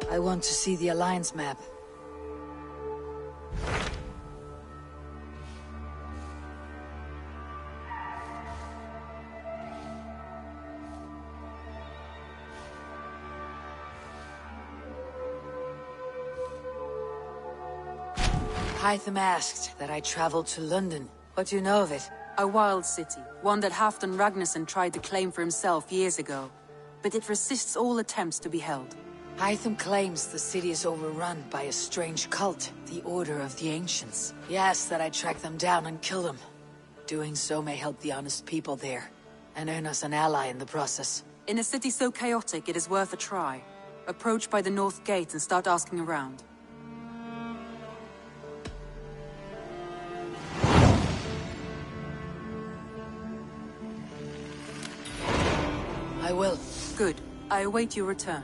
I want to see the Alliance map. Hytham asked that I travel to London. What do you know of it? A wild city, one that Halfdan Ragnarsson tried to claim for himself years ago. But it resists all attempts to be held. Hytham claims the city is overrun by a strange cult, the Order of the Ancients. He asks that I track them down and kill them. Doing so may help the honest people there, and earn us an ally in the process. In a city so chaotic, it is worth a try. Approach by the North Gate and start asking around. I will. Good. I await your return.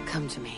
Come to me.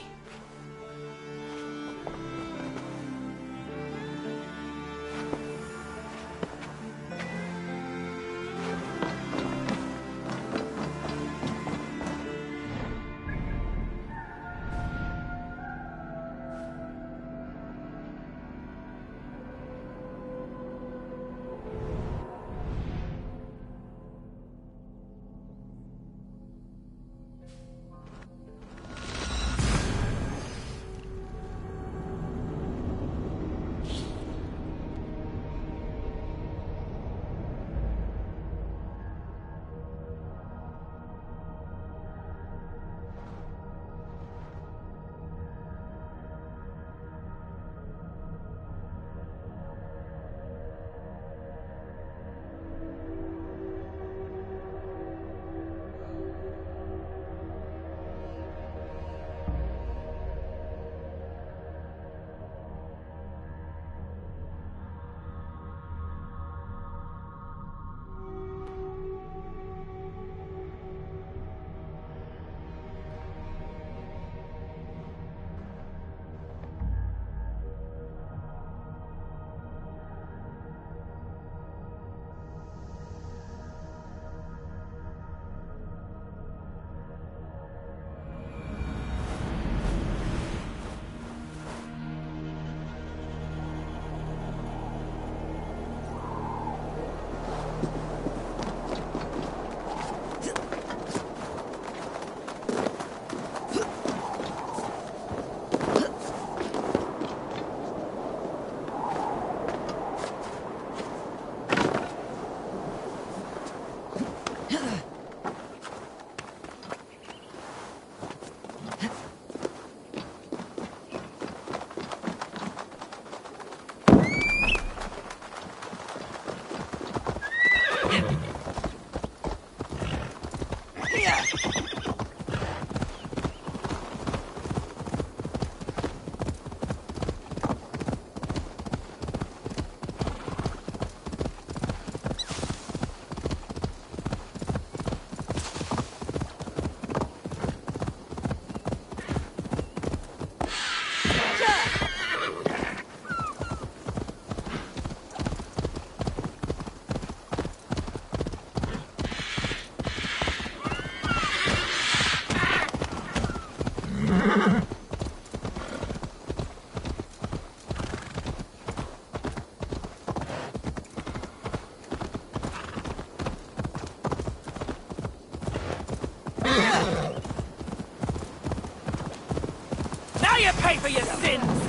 pay for your sins!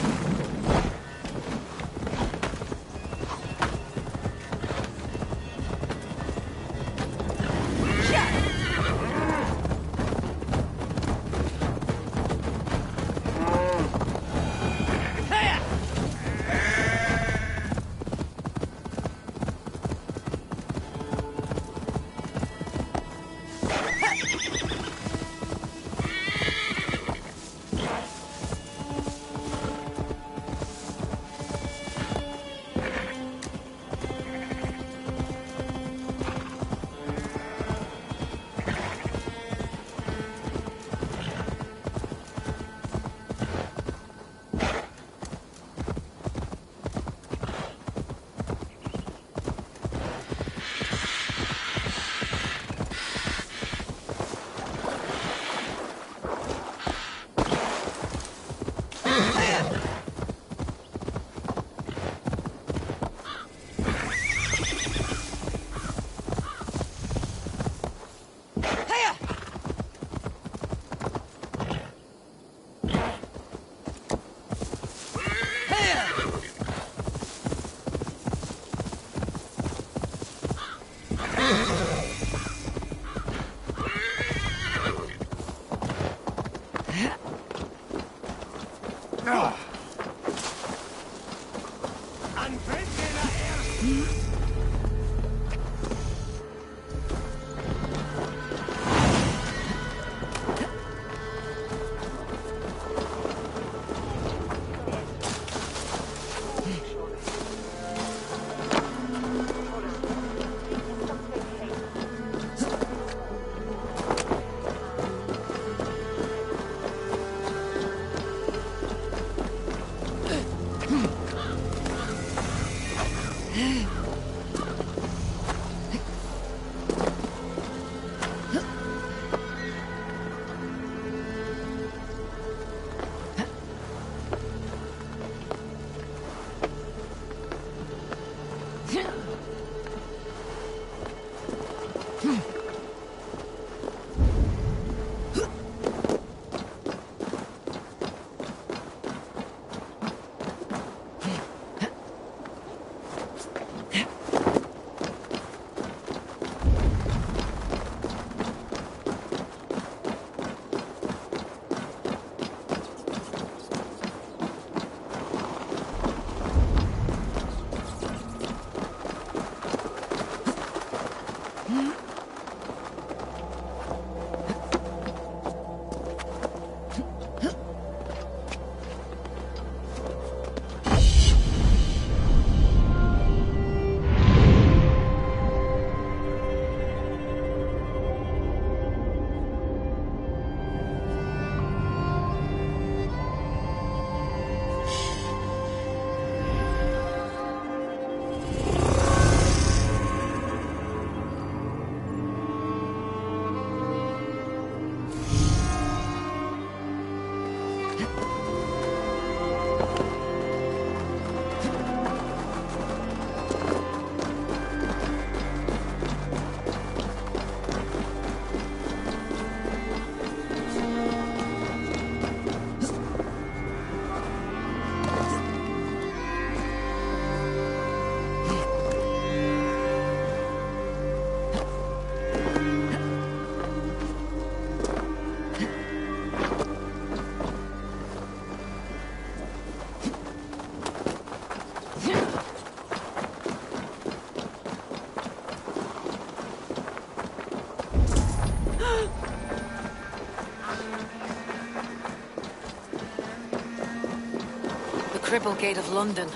Cripple Gate of London.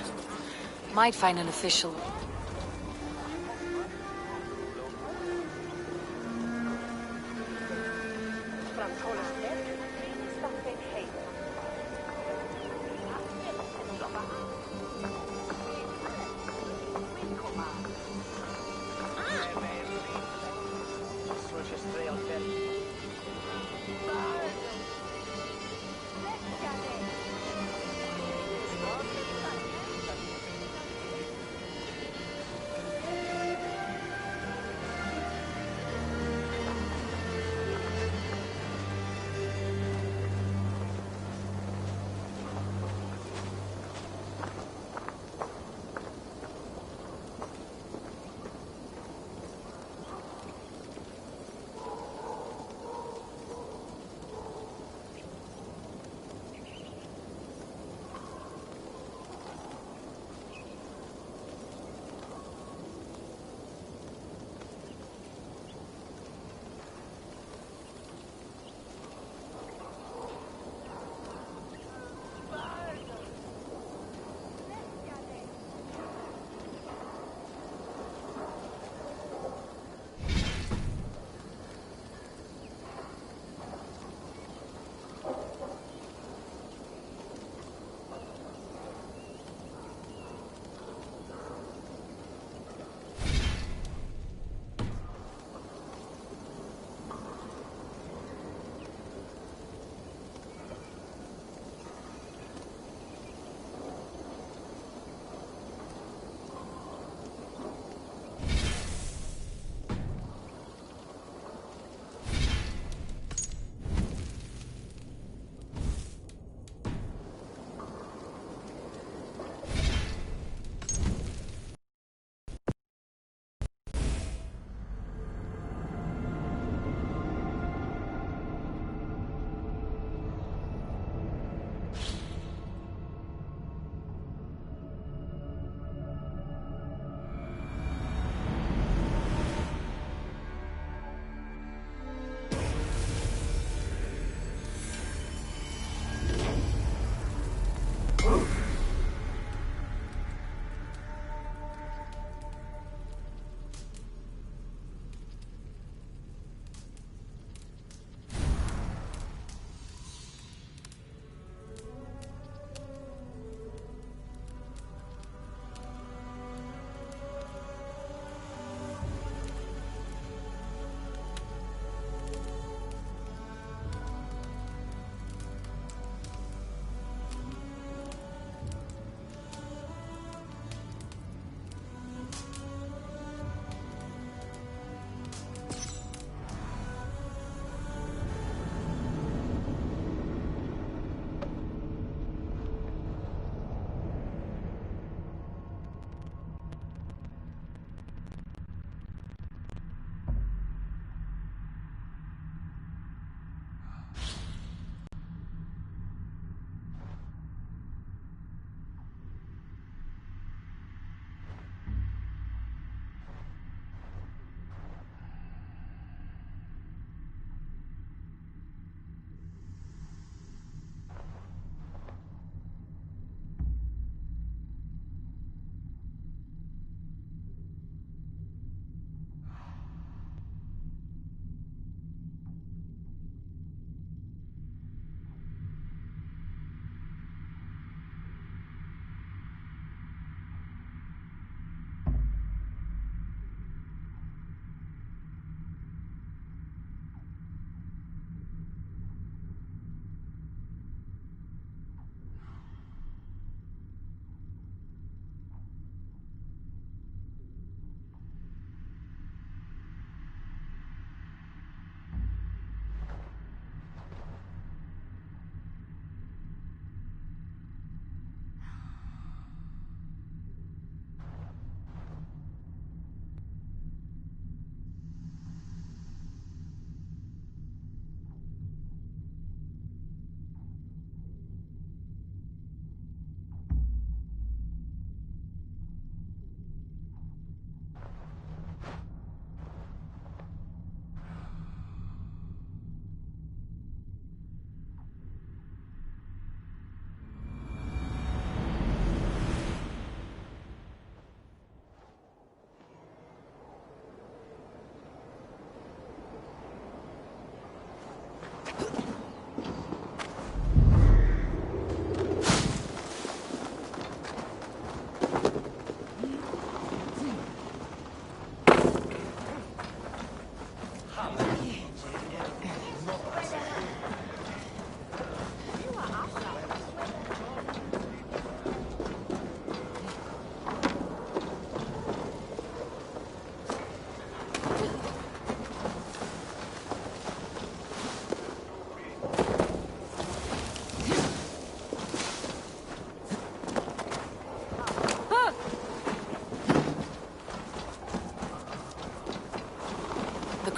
Might find an official.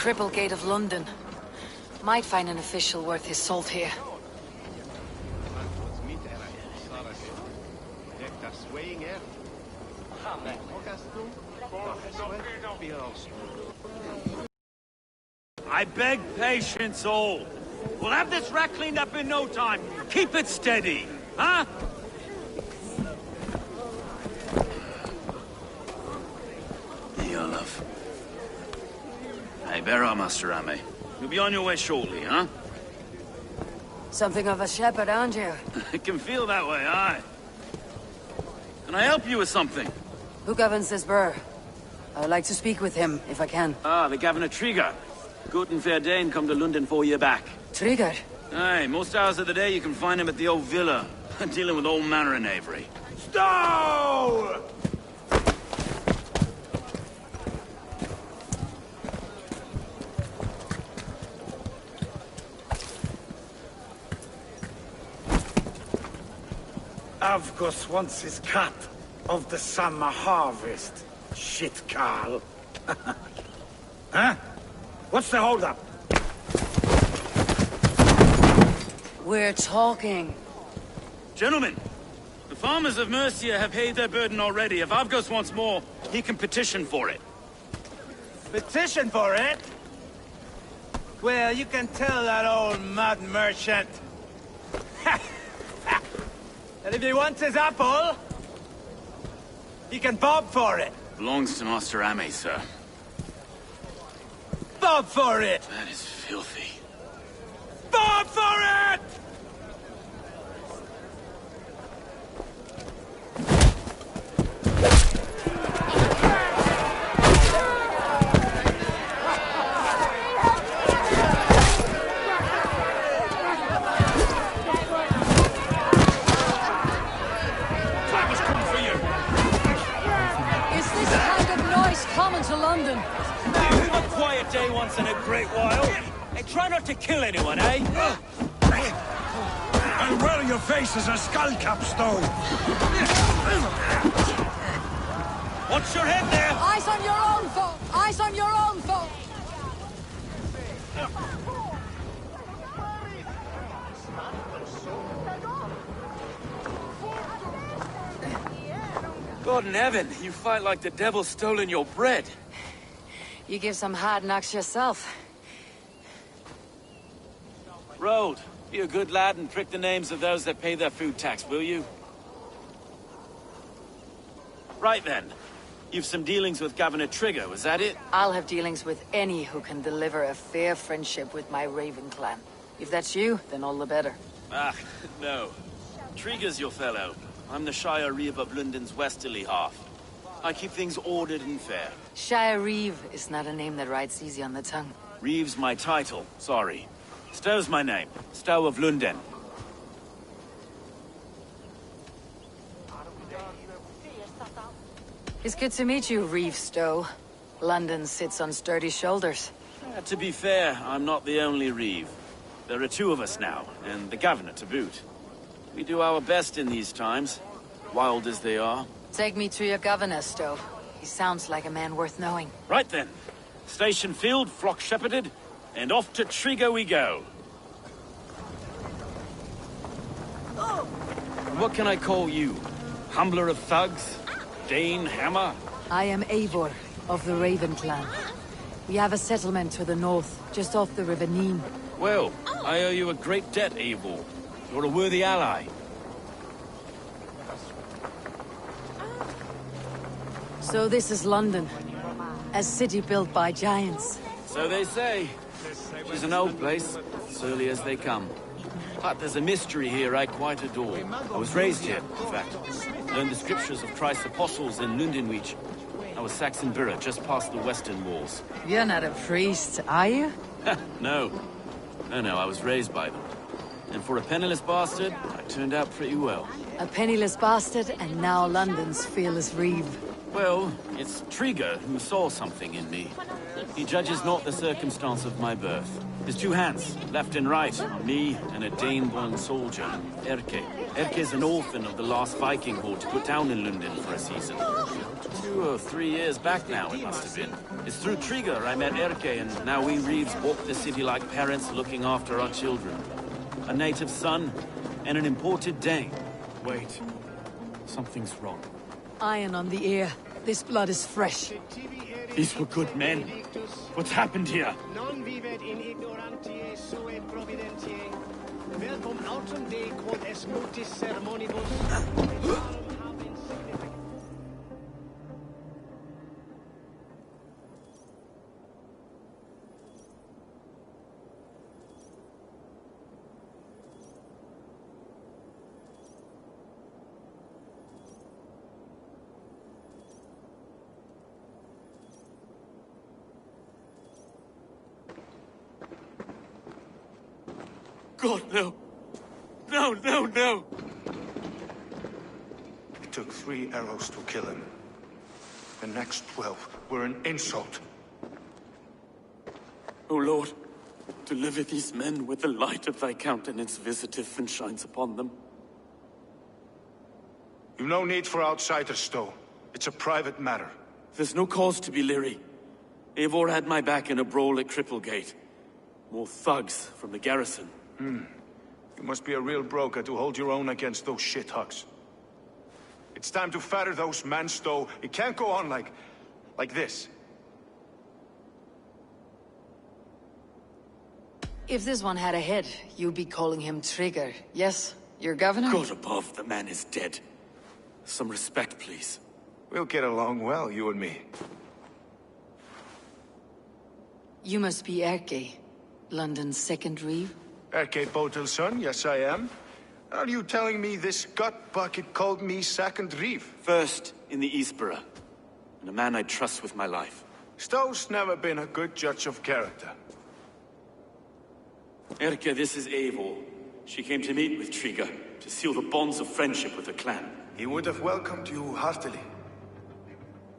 Triple Gate of London. Might find an official worth his salt here. I beg patience, all. We'll have this wreck cleaned up in no time. Keep it steady, huh? Here you are, love. Hey, bear up, Master Ame. You'll be on your way shortly, huh? Something of a shepherd, aren't you? It can feel that way, aye. Can I help you with something? Who governs this burr? I would like to speak with him, if I can. Ah, the Governor Trigger. Good and fair Dane come to London 4 year back. Trigger? Aye, most hours of the day you can find him at the old villa, dealing with all manner of knavery. Stow! Avgos wants his cut of the summer harvest. Shit, Carl. Huh? What's the holdup? We're talking. Gentlemen, the farmers of Mercia have paid their burden already. If Avgos wants more, he can petition for it. Petition for it? Well, you can tell that old mud merchant. And if he wants his apple, he can bob for it. Belongs to Master Ame, sir. Bob for it! That is filthy. Bob for it! Common to London. A quiet day once in a great while. Hey, try not to kill anyone, eh? And well, your face is a skull capstone. Watch your head there! Eyes on your own foe! Eyes on your own foe! God in heaven, you fight like the devil's stolen your bread. You give some hard knocks yourself. Road, be a good lad and prick the names of those that pay their food tax, will you? Right then. You've some dealings with Governor Trigger, was that it? I'll have dealings with any who can deliver a fair friendship with my Raven clan. If that's you, then all the better. Ah, no. Trigger's your fellow. I'm the Shire Reeve of London's westerly half. I keep things ordered and fair. Shire Reeve is not a name that rides easy on the tongue. Reeve's my title, sorry. Stow's my name. Stow of London. It's good to meet you, Reeve Stow. London sits on sturdy shoulders. To be fair, I'm not the only Reeve. There are 2 of us now, and the Governor to boot. We do our best in these times, wild as they are. Take me to your governor, Stow. He sounds like a man worth knowing. Right then. Station filled, flock shepherded, and off to Trigger we go. What can I call you? Humbler of thugs? Dane Hammer? I am Eivor, of the Raven clan. We have a settlement to the north, just off the River Neen. Well, I owe you a great debt, Eivor. You're a worthy ally. So this is London. A city built by giants. So they say. She's an old place, surly as they come. But there's a mystery here I quite adore. I was raised here, in fact. Learned the scriptures of Christ's apostles in Lundenweech. I was Saxon Borough, just past the western walls. You're not a priest, are you? No. No, I was raised by them. And for a penniless bastard, I turned out pretty well. A penniless bastard, and now London's fearless Reeve. Well, it's Trigger who saw something in me. He judges not the circumstance of my birth. His two hands, left and right, on me and a Dane-born soldier, Erke. Erke is an orphan of the last Viking horde put down in London for a season. 2 or 3 years back now, it must have been. It's through Trigger I met Erke, and now we Reeves walk the city like parents looking after our children. A native son, and an imported Dane. Wait. Something's wrong. Iron on the ear. This blood is fresh. These were good men. What's happened here? Non vivet in ignorantiae sue providentiae. Velcom autem Dei quod es multis sermonibus. God, no. No, no, no! It took 3 arrows to kill him. The next 12 were an insult. O Lord, deliver these men with the light of thy countenance visitive and shines upon them. You've no need for outsiders, Stowe. It's a private matter. There's no cause to be leery. Eivor had my back in a brawl at Cripplegate. More thugs from the garrison. You must be a real broker to hold your own against those shithugs. It's time to fatter those men, Stowe. It can't go on like this. If this one had a head, you'd be calling him Trigger. Yes, your governor? God above, the man is dead. Some respect, please. We'll get along well, you and me. You must be Erke, London's second Reeve? Erke Botel's son, yes I am. Are you telling me this gut bucket called me second Reeve? First in the Eastborough, and a man I trust with my life. Stowe's never been a good judge of character. Erke, this is Eivor. She came to meet with Trigger, to seal the bonds of friendship with her clan. He would have welcomed you heartily.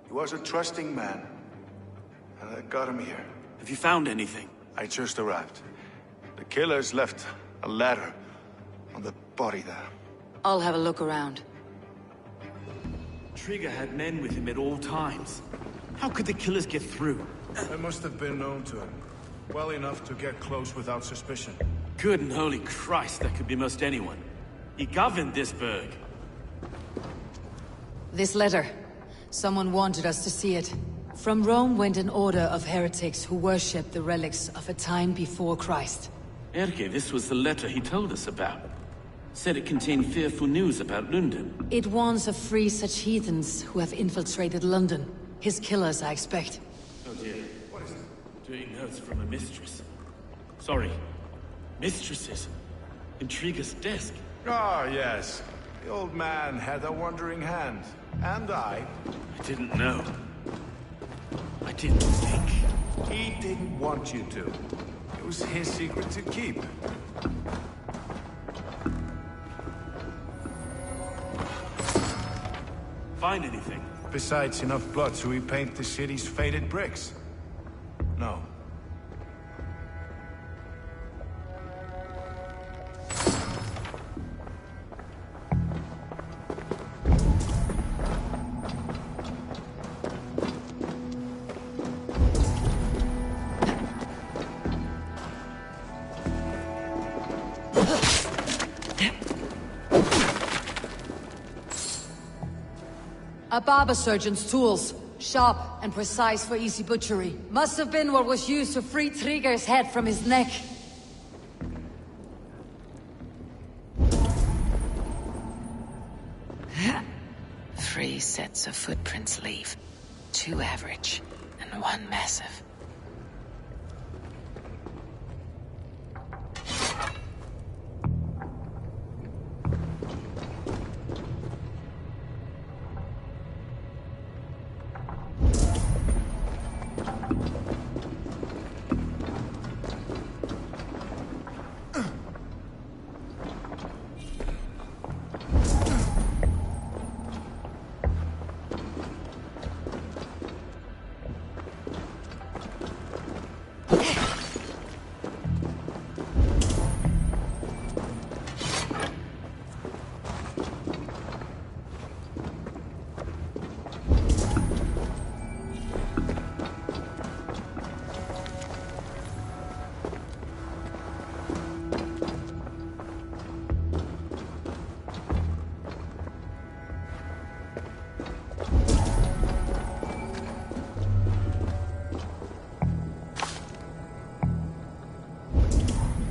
He was a trusting man, and I got him here. Have you found anything? I just arrived. The killers left a ladder on the body there. I'll have a look around. Trigger had men with him at all times. How could the killers get through? They must have been known to him. Well enough to get close without suspicion. Good and holy Christ, that could be most anyone. He governed this burg. This letter. Someone wanted us to see it. From Rome went an order of heretics who worshipped the relics of a time before Christ. Erke, this was the letter he told us about. Said it contained fearful news about London. It warns of free such heathens who have infiltrated London. His killers, I expect. Oh dear. What is it? Doing notes from a mistress. Sorry. Mistresses. In Trigger's desk. Ah, yes. The old man had a wandering hand. And I didn't know. I didn't think. He didn't want you to. It was his secret to keep. Find anything? Besides enough blood to repaint the city's faded bricks? No. A barber surgeon's tools. Sharp and precise for easy butchery. Must have been what was used to free Trigger's head from his neck. 3 sets of footprints leave. 2 average, and 1 massive.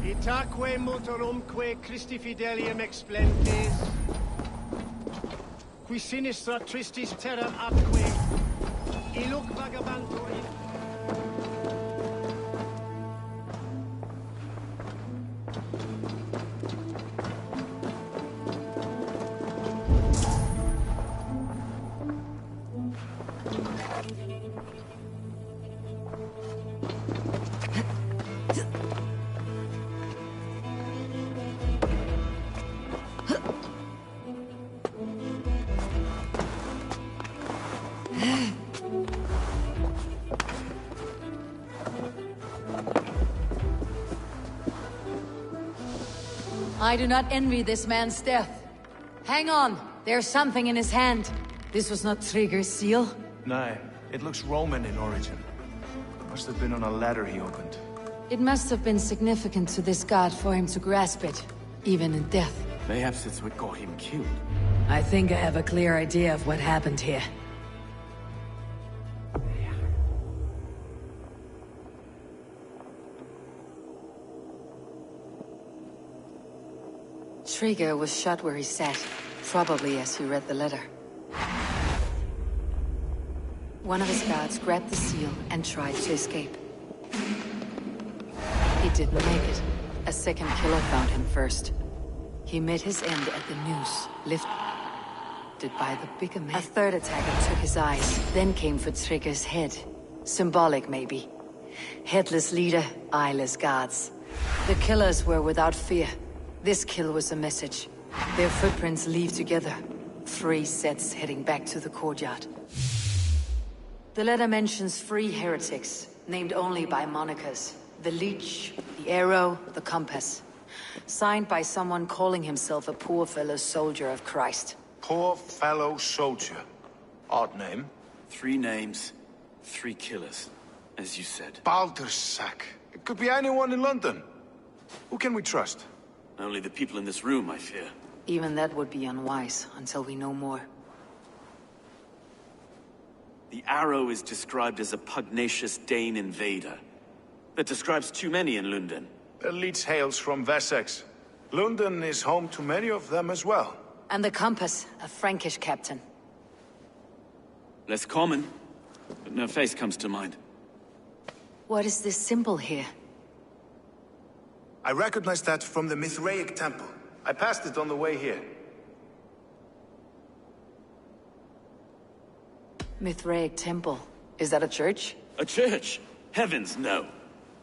Itaque motorumque Christi fidelium explentes, qui sinistra tristis terram atque, iluc vagabantur in... I do not envy this man's death. Hang on, there's something in his hand. This was not Trigger's seal? No, it looks Roman in origin. Must have been on a ladder he opened. It must have been significant to this god for him to grasp it, even in death. Perhaps it's what got him killed. I think I have a clear idea of what happened here. Trigger was shot where he sat, probably as he read the letter. One of his guards grabbed the seal and tried to escape. He didn't make it. A second killer found him first. He met his end at the noose, lifted by the bigger man. A third attacker took his eyes, then came for Trigger's head. Symbolic, maybe. Headless leader, eyeless guards. The killers were without fear. This kill was a message. Their footprints leave together. 3 sets heading back to the courtyard. The letter mentions 3 heretics, named only by monikers. The Leech, the Arrow, the Compass. Signed by someone calling himself a poor fellow soldier of Christ. Poor fellow soldier. Odd name. 3 names, 3 killers, as you said. Baldersack. It could be anyone in London. Who can we trust? Only the people in this room, I fear. Even that would be unwise, until we know more. The Arrow is described as a pugnacious Dane invader. That describes too many in London. The Leech hails from Wessex. London is home to many of them as well. And the Compass, a Frankish captain. Less common, but no face comes to mind. What is this symbol here? I recognize that from the Mithraic temple. I passed it on the way here. Mithraic temple. Is that a church? A church? Heavens, no.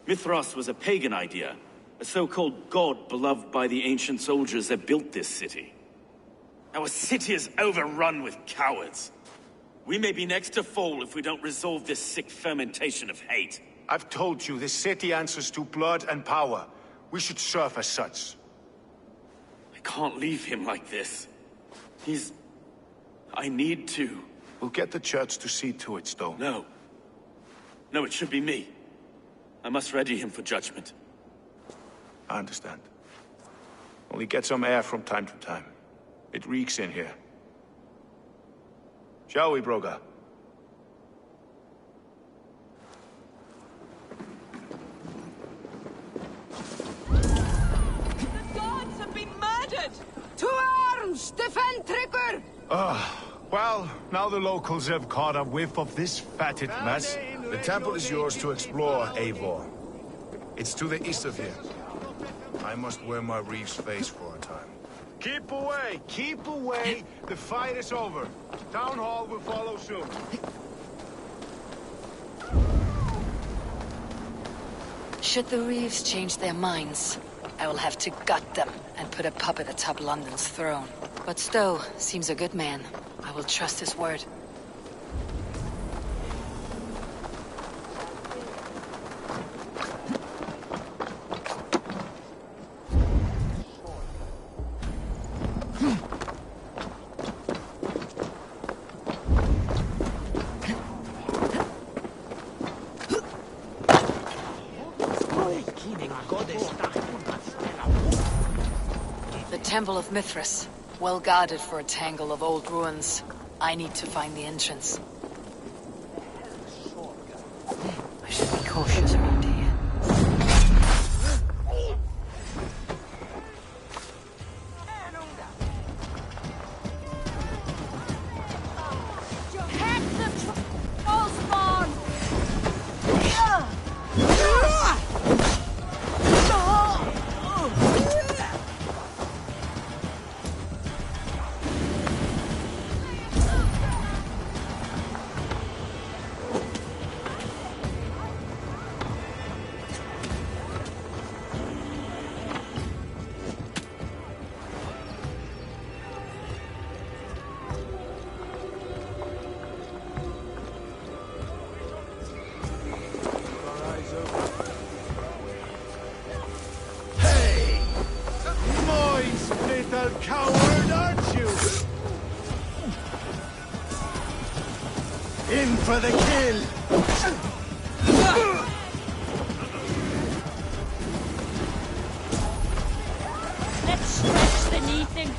Mithras was a pagan idea. A so-called god beloved by the ancient soldiers that built this city. Our city is overrun with cowards. We may be next to fall if we don't resolve this sick fermentation of hate. I've told you, this city answers to blood and power. We should serve as such. I can't leave him like this. I need to. We'll get the church to see to it, Stone. No. No, it should be me. I must ready him for judgment. I understand. Only get some air from time to time. It reeks in here. Shall we, Broga? To arms! Defend Trigger! Well, now the locals have caught a whiff of this fatted mess. The temple is yours to explore, Eivor. It's to the east of here. I must wear my Reeve's face for a time. Keep away! Keep away! The fight is over. Town Hall will follow soon. Should the Reeves change their minds, I will have to gut them and put a puppet atop London's throne. But Stowe seems a good man. I will trust his word. The Temple of Mithras. Well guarded for a tangle of old ruins. I need to find the entrance. I should be cautious around here. real coward, aren't you? In for the kill! Let's stretch the knee thing.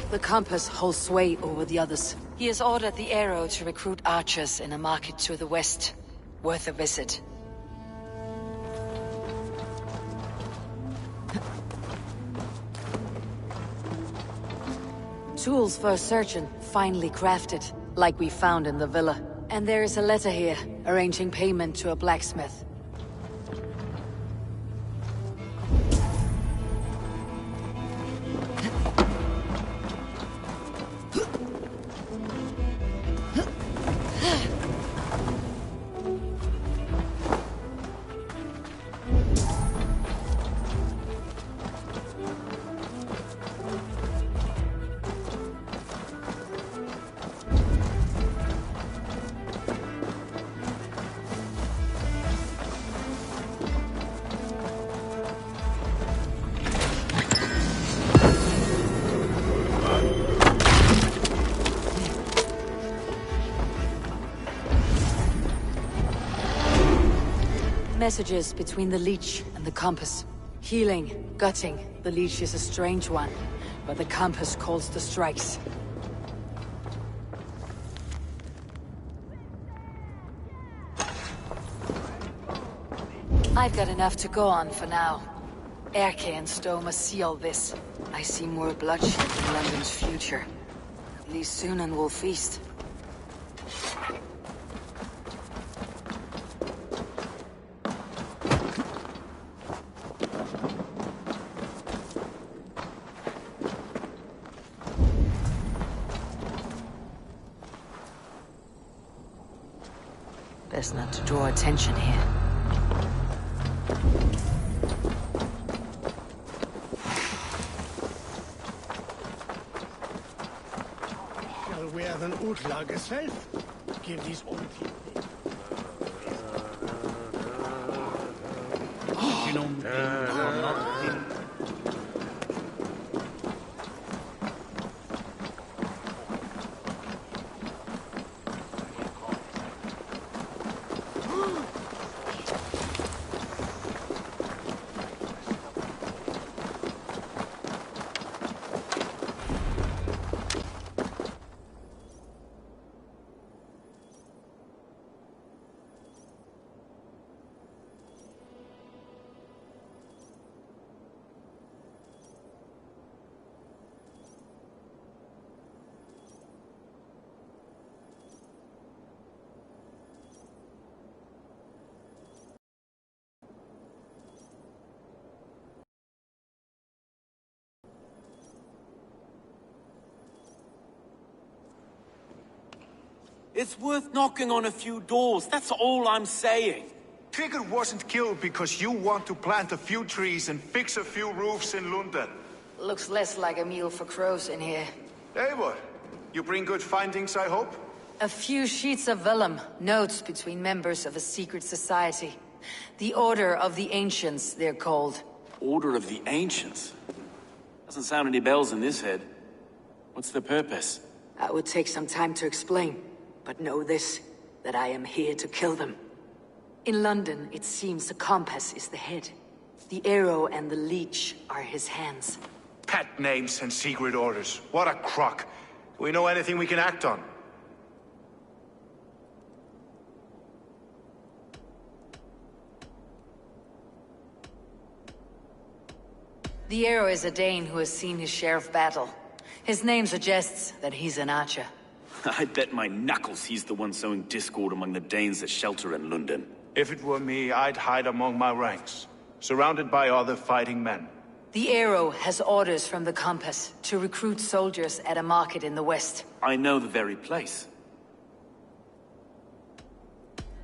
The compass holds sway over the others. He has ordered the arrow to recruit archers in a market to the west. Worth a visit. Tools for a surgeon, finely crafted, like we found in the villa. And there is a letter here, arranging payment to a blacksmith. Messages between the leech and the compass. Healing, gutting. The leech is a strange one, but the compass calls the strikes. I've got enough to go on for now. Erke and Stowe must see all this. I see more bloodshed in London's future. At least Sunan will feast. Best not to draw attention here. Shall we have an utlagerself? Give these old people. It's worth knocking on a few doors, that's all I'm saying. Tigger wasn't killed because you want to plant a few trees and fix a few roofs in London. Looks less like a meal for crows in here. Eivor, you bring good findings, I hope? A few sheets of vellum, notes between members of a secret society. The Order of the Ancients, they're called. Order of the Ancients? Doesn't sound any bells in this head. What's the purpose? That would take some time to explain. But know this. that I am here to kill them. In London, it seems the compass is the head. The arrow and the leech are his hands. Pet names and secret orders. What a crock. Do we know anything we can act on? The arrow is a Dane who has seen his share of battle. His name suggests that he's an archer. I bet my knuckles he's the one sowing discord among the Danes that shelter in London. If it were me, I'd hide among my ranks, surrounded by other fighting men. The arrow has orders from the compass to recruit soldiers at a market in the west. I know the very place.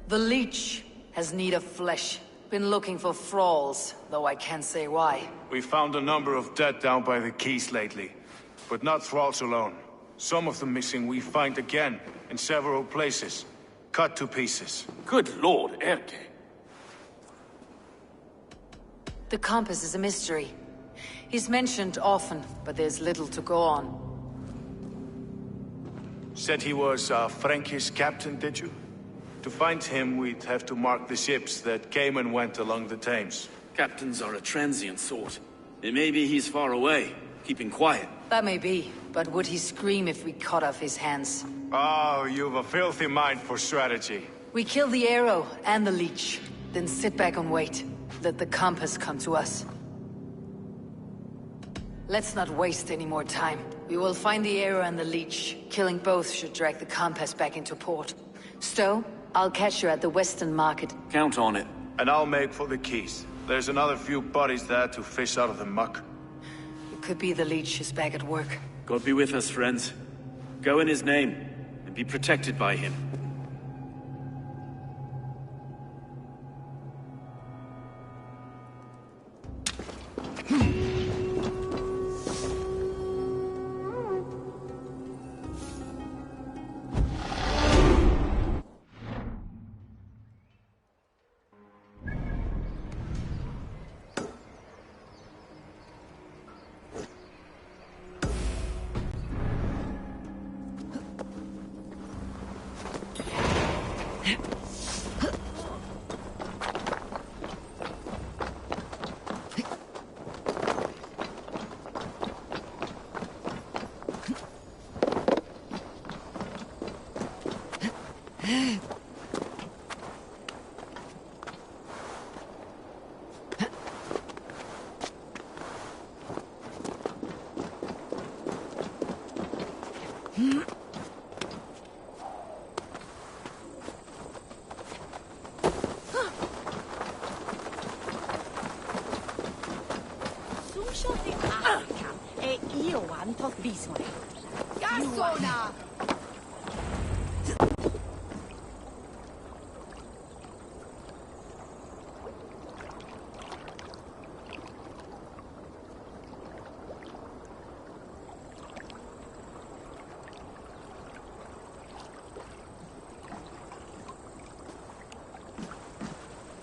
The leech has need of flesh. Been looking for thralls, though I can't say why. We found a number of dead down by the quays lately. But not thralls alone. Some of the missing we find again, in several places. Cut to pieces. Good lord, Erke. The compass is a mystery. He's mentioned often, but there's little to go on. Said he was a Frankish captain, did you? To find him, we'd have to mark the ships that came and went along the Thames. Captains are a transient sort. It may be he's far away, keeping quiet. That may be, but would he scream if we cut off his hands? Oh, you've a filthy mind for strategy. We kill the arrow and the leech, then sit back and wait. Let the compass come to us. Let's not waste any more time. We will find the arrow and the leech. Killing both should drag the compass back into port. Stowe, I'll catch you at the Western Market. Count on it. And I'll make for the quays. There's another few bodies there to fish out of the muck. It could be the leech is back at work. God be with us, friends. Go in his name, and be protected by him.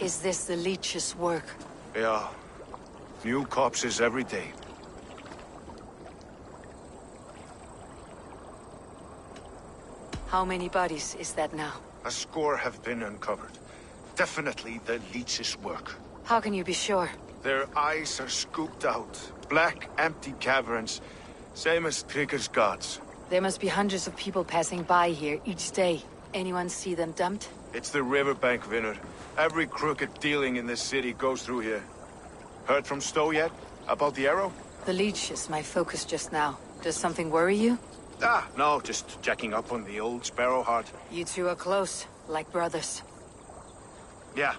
Is this the leech's work? Yeah. New corpses every day. How many bodies is that now? A score have been uncovered. Definitely the leech's work. How can you be sure? Their eyes are scooped out. Black, empty caverns. Same as Trigger's gods. There must be hundreds of people passing by here each day. Anyone see them dumped? It's the riverbank, Vinner. Every crooked dealing in this city goes through here. Heard from Stowe yet? About the arrow? The leech is my focus just now. Does something worry you? Ah, no, just checking up on the old Sparrowheart. You two are close, like brothers. Yeah.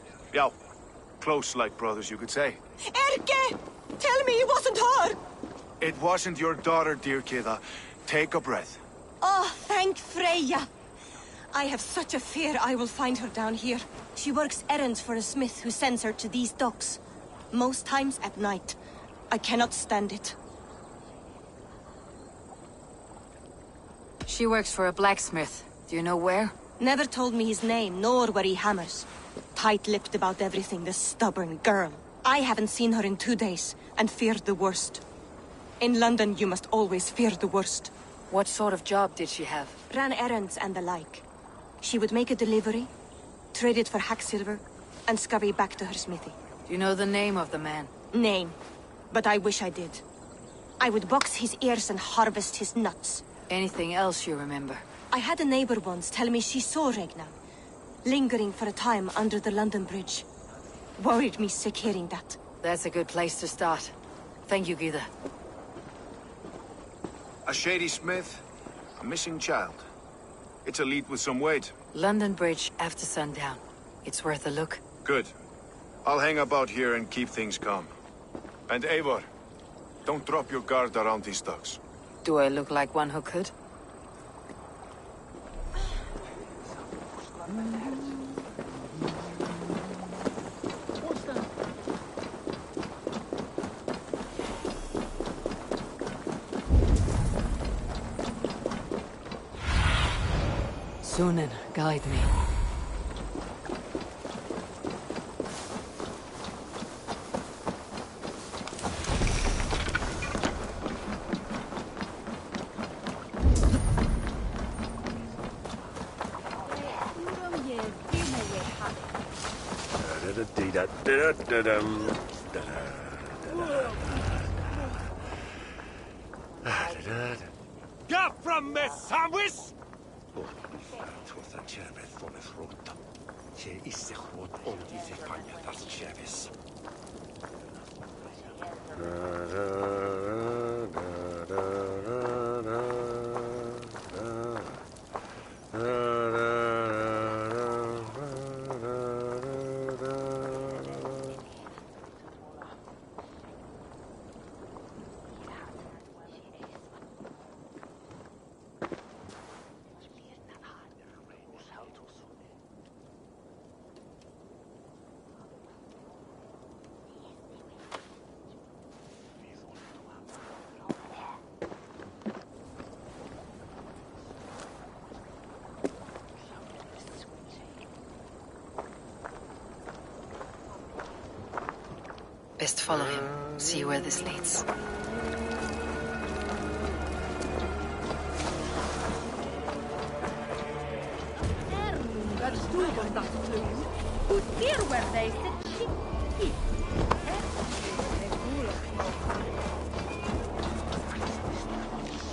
Close like brothers, you could say. Erke! Tell me it wasn't her! It wasn't your daughter, dear Kida. Take a breath. Oh, thank Freya. I have such a fear I will find her down here. She works errands for a smith who sends her to these docks. Most times at night. I cannot stand it. She works for a blacksmith. Do you know where? Never told me his name, nor where he hammers. Tight-lipped about everything, the stubborn girl. I haven't seen her in 2 days, and feared the worst. In London, you must always fear the worst. What sort of job did she have? Ran errands and the like. She would make a delivery, trade it for hack silver, and scurry back to her smithy. Do you know the name of the man? Name. But I wish I did. I would box his ears and harvest his nuts. Anything else you remember? I had a neighbor once tell me she saw Regna, lingering for a time under the London Bridge. Worried me sick hearing that. That's a good place to start. Thank you, Gita. A shady smith, a missing child. It's a lead with some weight. London Bridge after sundown. It's worth a look. Good. I'll hang about here and keep things calm. And Eivor, don't drop your guard around these thugs. Do I look like one who could? Sunan, guide me. Get from me, sandwich! Best follow him. See where this leads.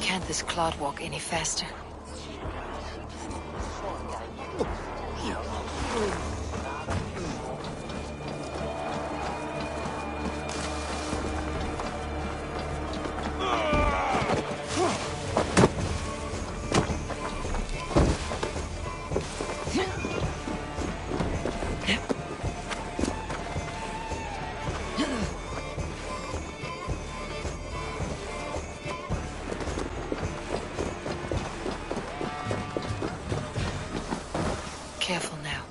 Can't this clod walk any faster? Careful now.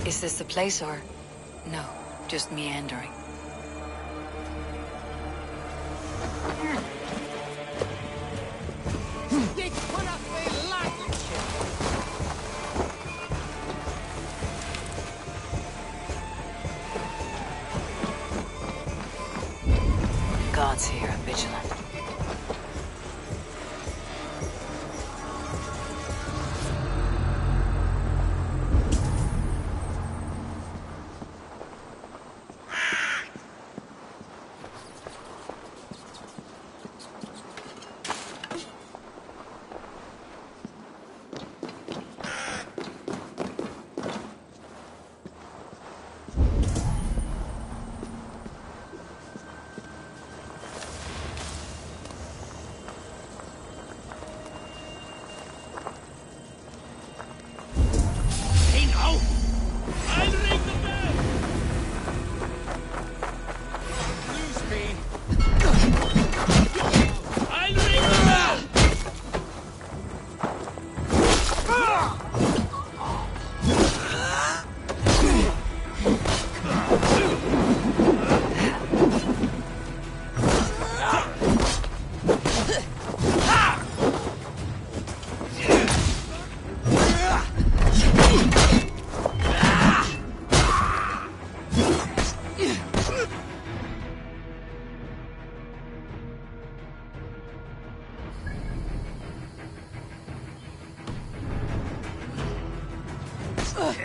Is this the place or... no, just meandering? Guards here are vigilant.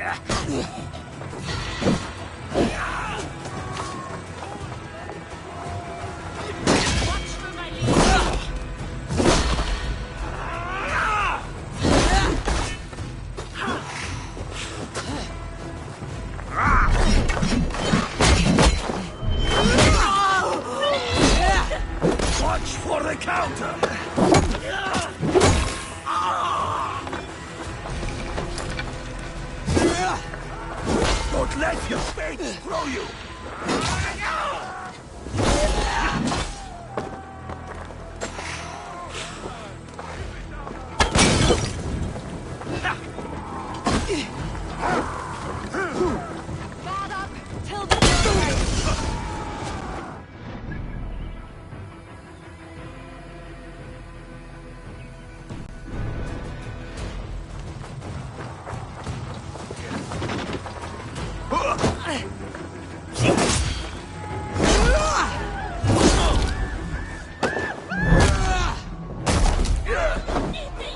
Watch for the counter! Don't let your fate throw you!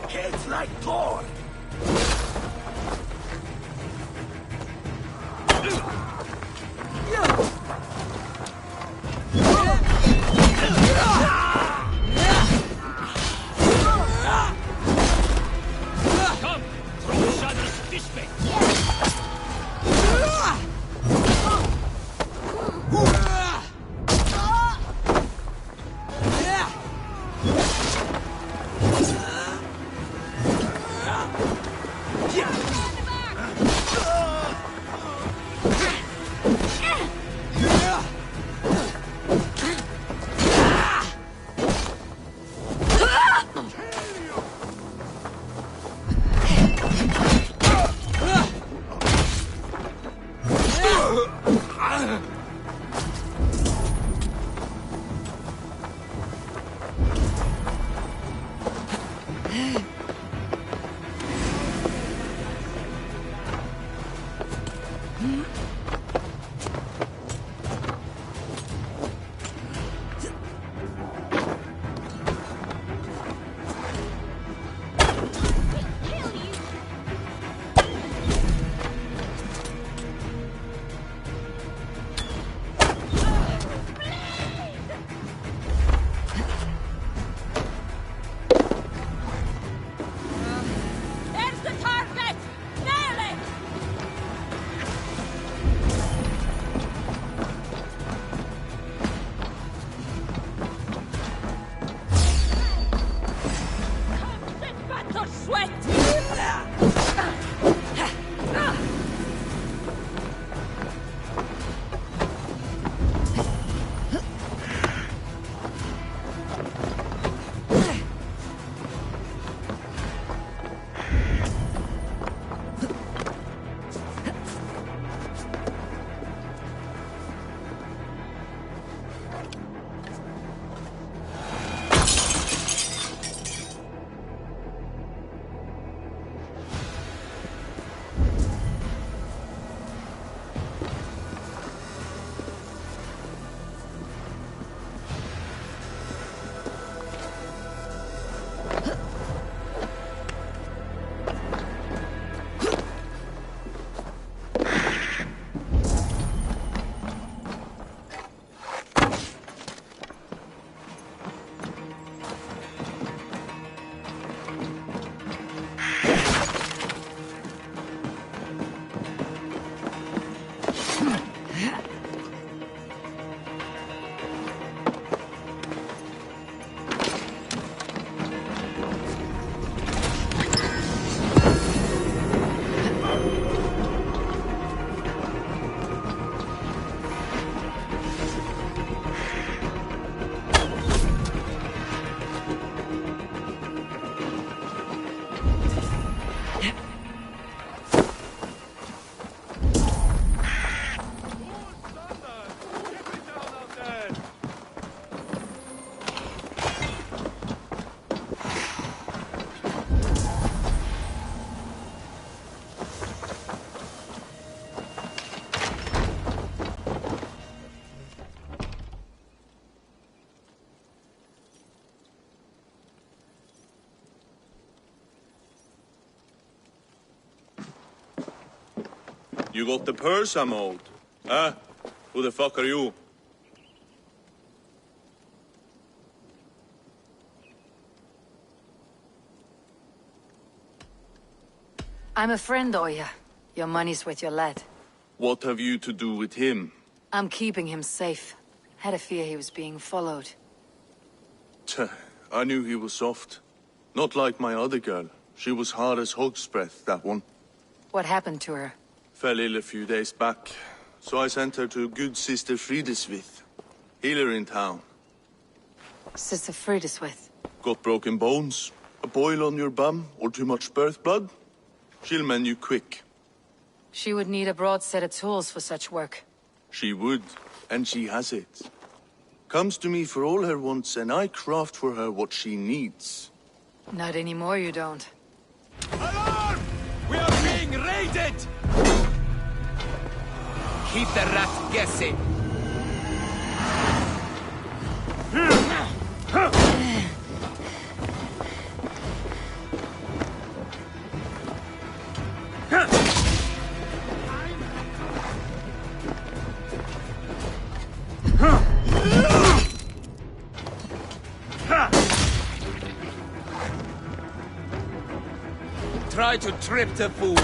Kids like Thor! Come! Throw each other's fish bait! There's the target! Nail it! You got the purse I'm owed. Huh? Who the fuck are you? I'm a friend, Oya. Your money's with your lad. What have you to do with him? I'm keeping him safe. Had a fear he was being followed. Tch, I knew he was soft. Not like my other girl. She was hard as hog's breath, that one. What happened to her? Fell ill a few days back. So I sent her to good Sister Frideswith. Healer in town. Sister Frideswith. Got broken bones, a boil on your bum, or too much birth blood? She'll mend you quick. She would need a broad set of tools for such work. She would, and she has it. Comes to me for all her wants, and I craft for her what she needs. Not anymore, you don't. Alarm! We are being raided! Keep the rat guessing. Try to trip the fool.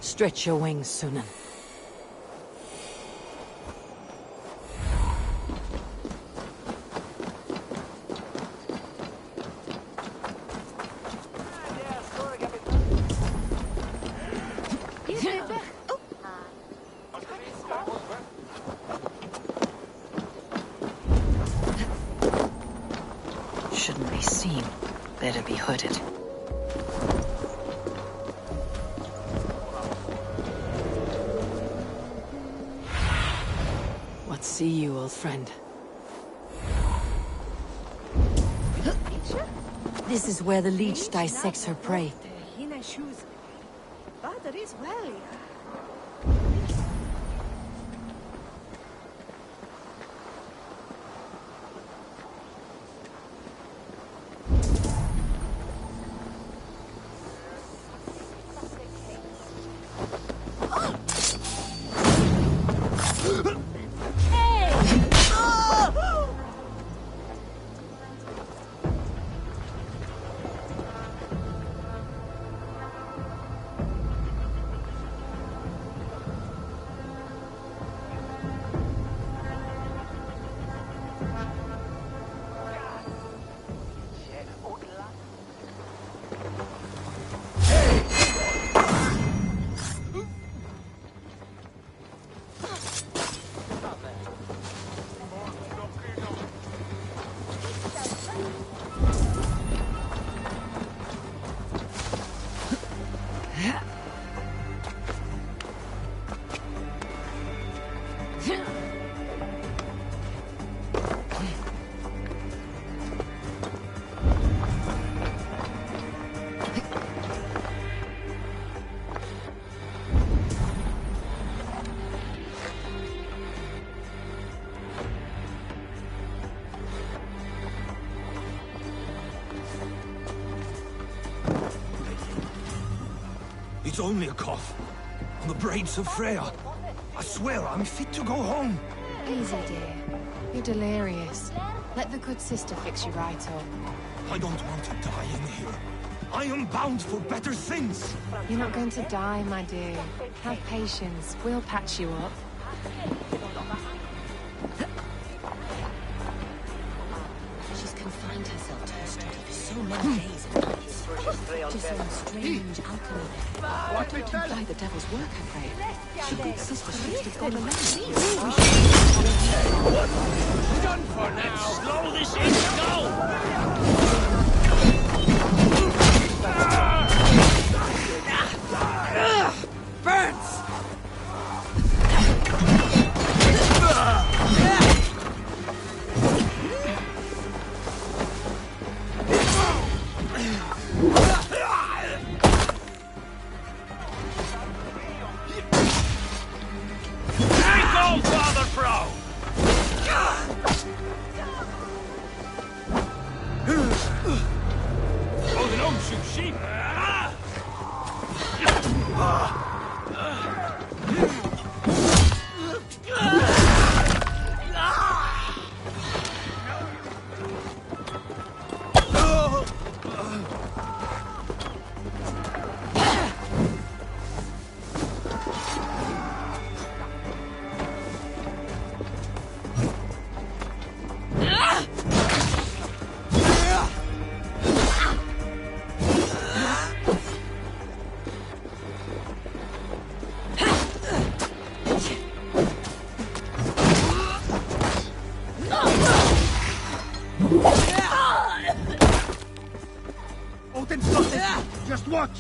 Stretch your wings, Sunan. Shouldn't be seen. Better be hooded. What see you, old friend? This is where the leech dissects her prey. It's only a cough. On the braids of Freya. I swear I'm fit to go home. Easy, dear. You're delirious. Let the good sister fix you right up. I don't want to die in here. I am bound for better things. You're not going to die, my dear. Have patience. We'll patch you up. She's confined herself to her study for so many days and nights. She's some strange alchemy there. What would imply the devil's work, I pray? She good sister should have gone alone. Done for now! Slow this in! Go! Burns! Father Pro! Oh, they don't shoot sheep! Just watch!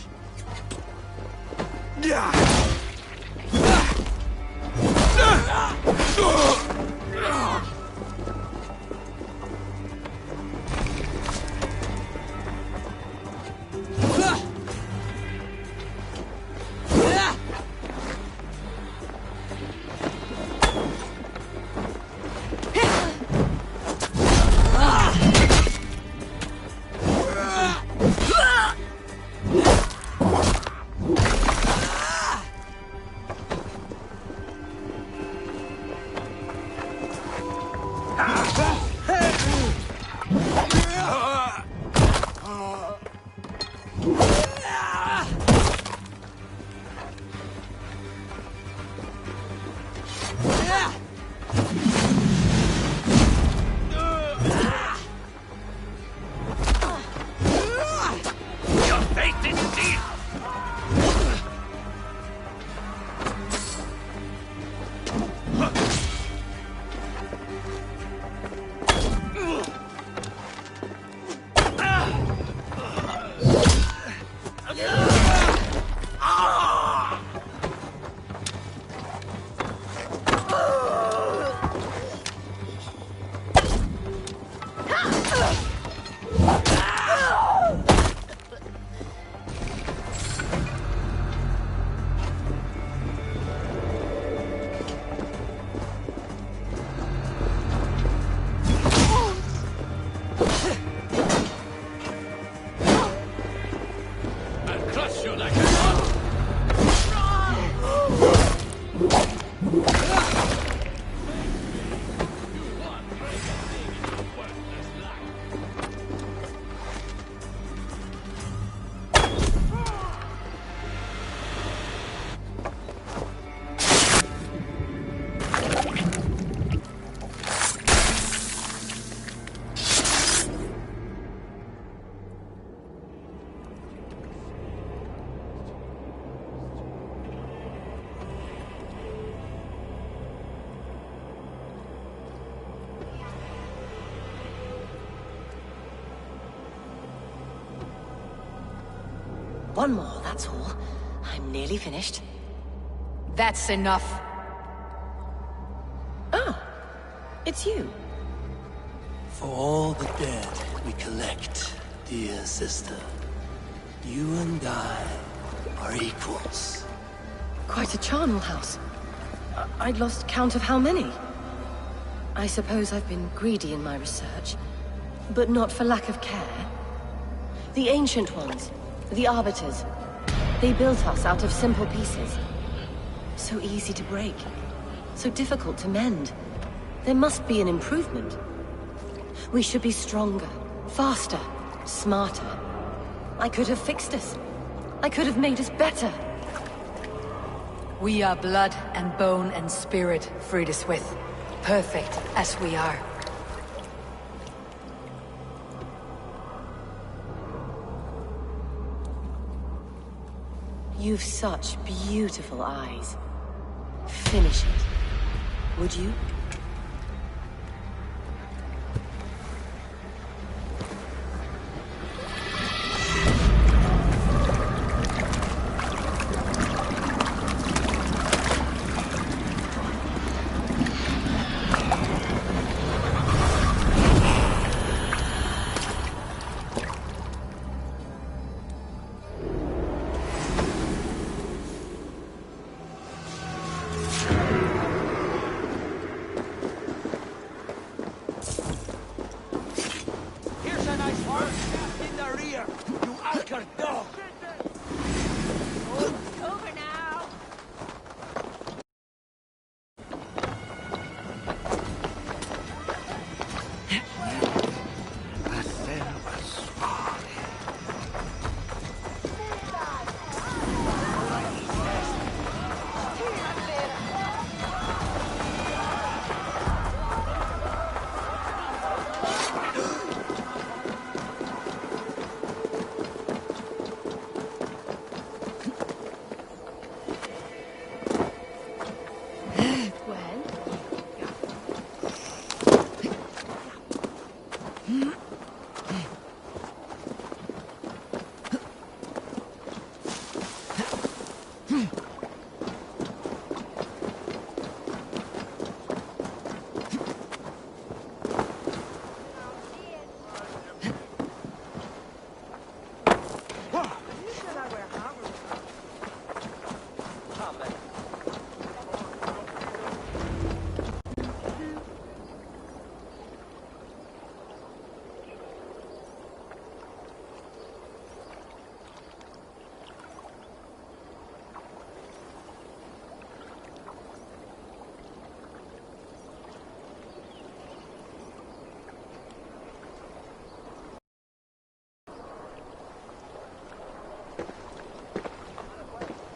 One more, that's all. I'm nearly finished. That's enough. Ah, it's you. For all the dead we collect, dear sister, you and I are equals. Quite a charnel house. I'd lost count of how many. I suppose I've been greedy in my research, but not for lack of care. The ancient ones, the arbiters, They built us out of simple pieces. So easy to break. So difficult to mend. There must be an improvement. We should be stronger, faster, smarter. I could have fixed us. I could have made us better. We are blood and bone and spirit, Frideswith. Perfect as we are. You've such beautiful eyes. Finish it. Would you?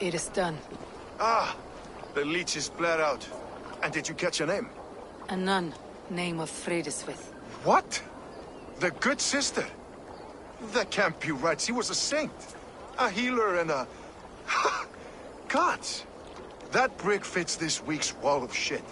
It is done. Ah! The leech is bled out. And did you catch a name? A nun, name of Frideswith. What? The good sister? That can't be right. She was a saint. A healer and a... Gods! That brick fits this week's wall of shit.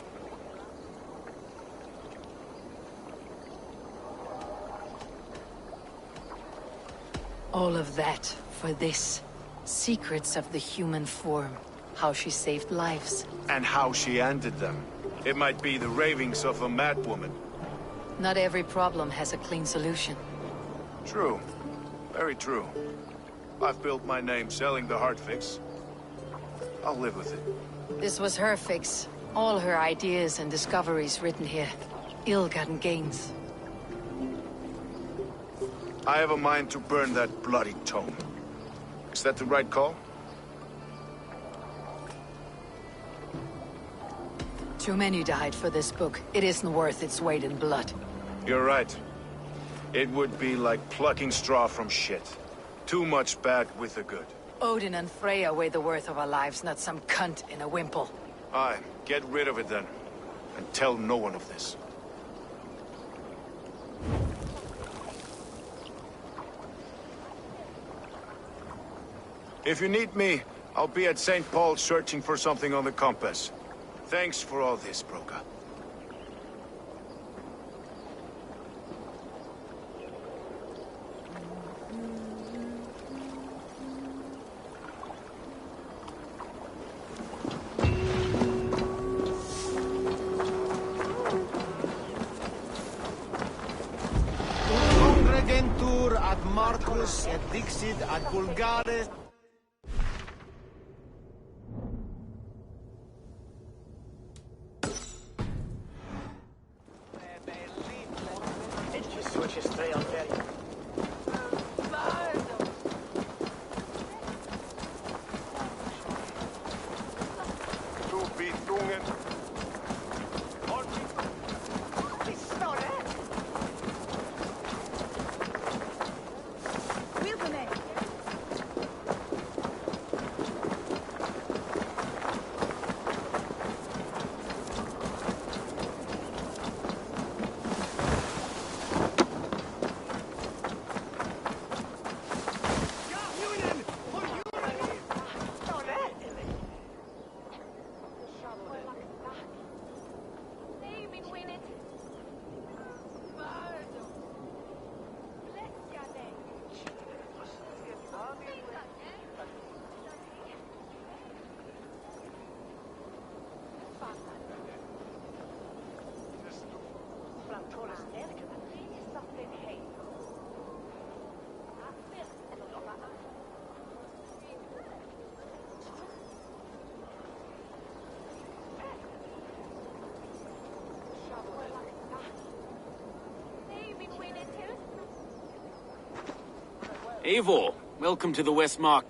All of that for this. Secrets of the human form. How she saved lives. And how she ended them. It might be the ravings of a madwoman. Not every problem has a clean solution. True. Very true. I've built my name selling the heart fix. I'll live with it. This was her fix. All her ideas and discoveries written here. Ill-gotten gains. I have a mind to burn that bloody tome. Is that the right call? Too many died for this book. It isn't worth its weight in blood. You're right. It would be like plucking straw from shit. Too much bad with the good. Odin and Freya weigh the worth of our lives, not some cunt in a wimple. Aye, get rid of it then. And tell no one of this. If you need me, I'll be at St. Paul searching for something on the compass. Thanks for all this, Broka. Congregentur ad Marcus et dixit ad vulgares. Eivor, welcome to the West Mark.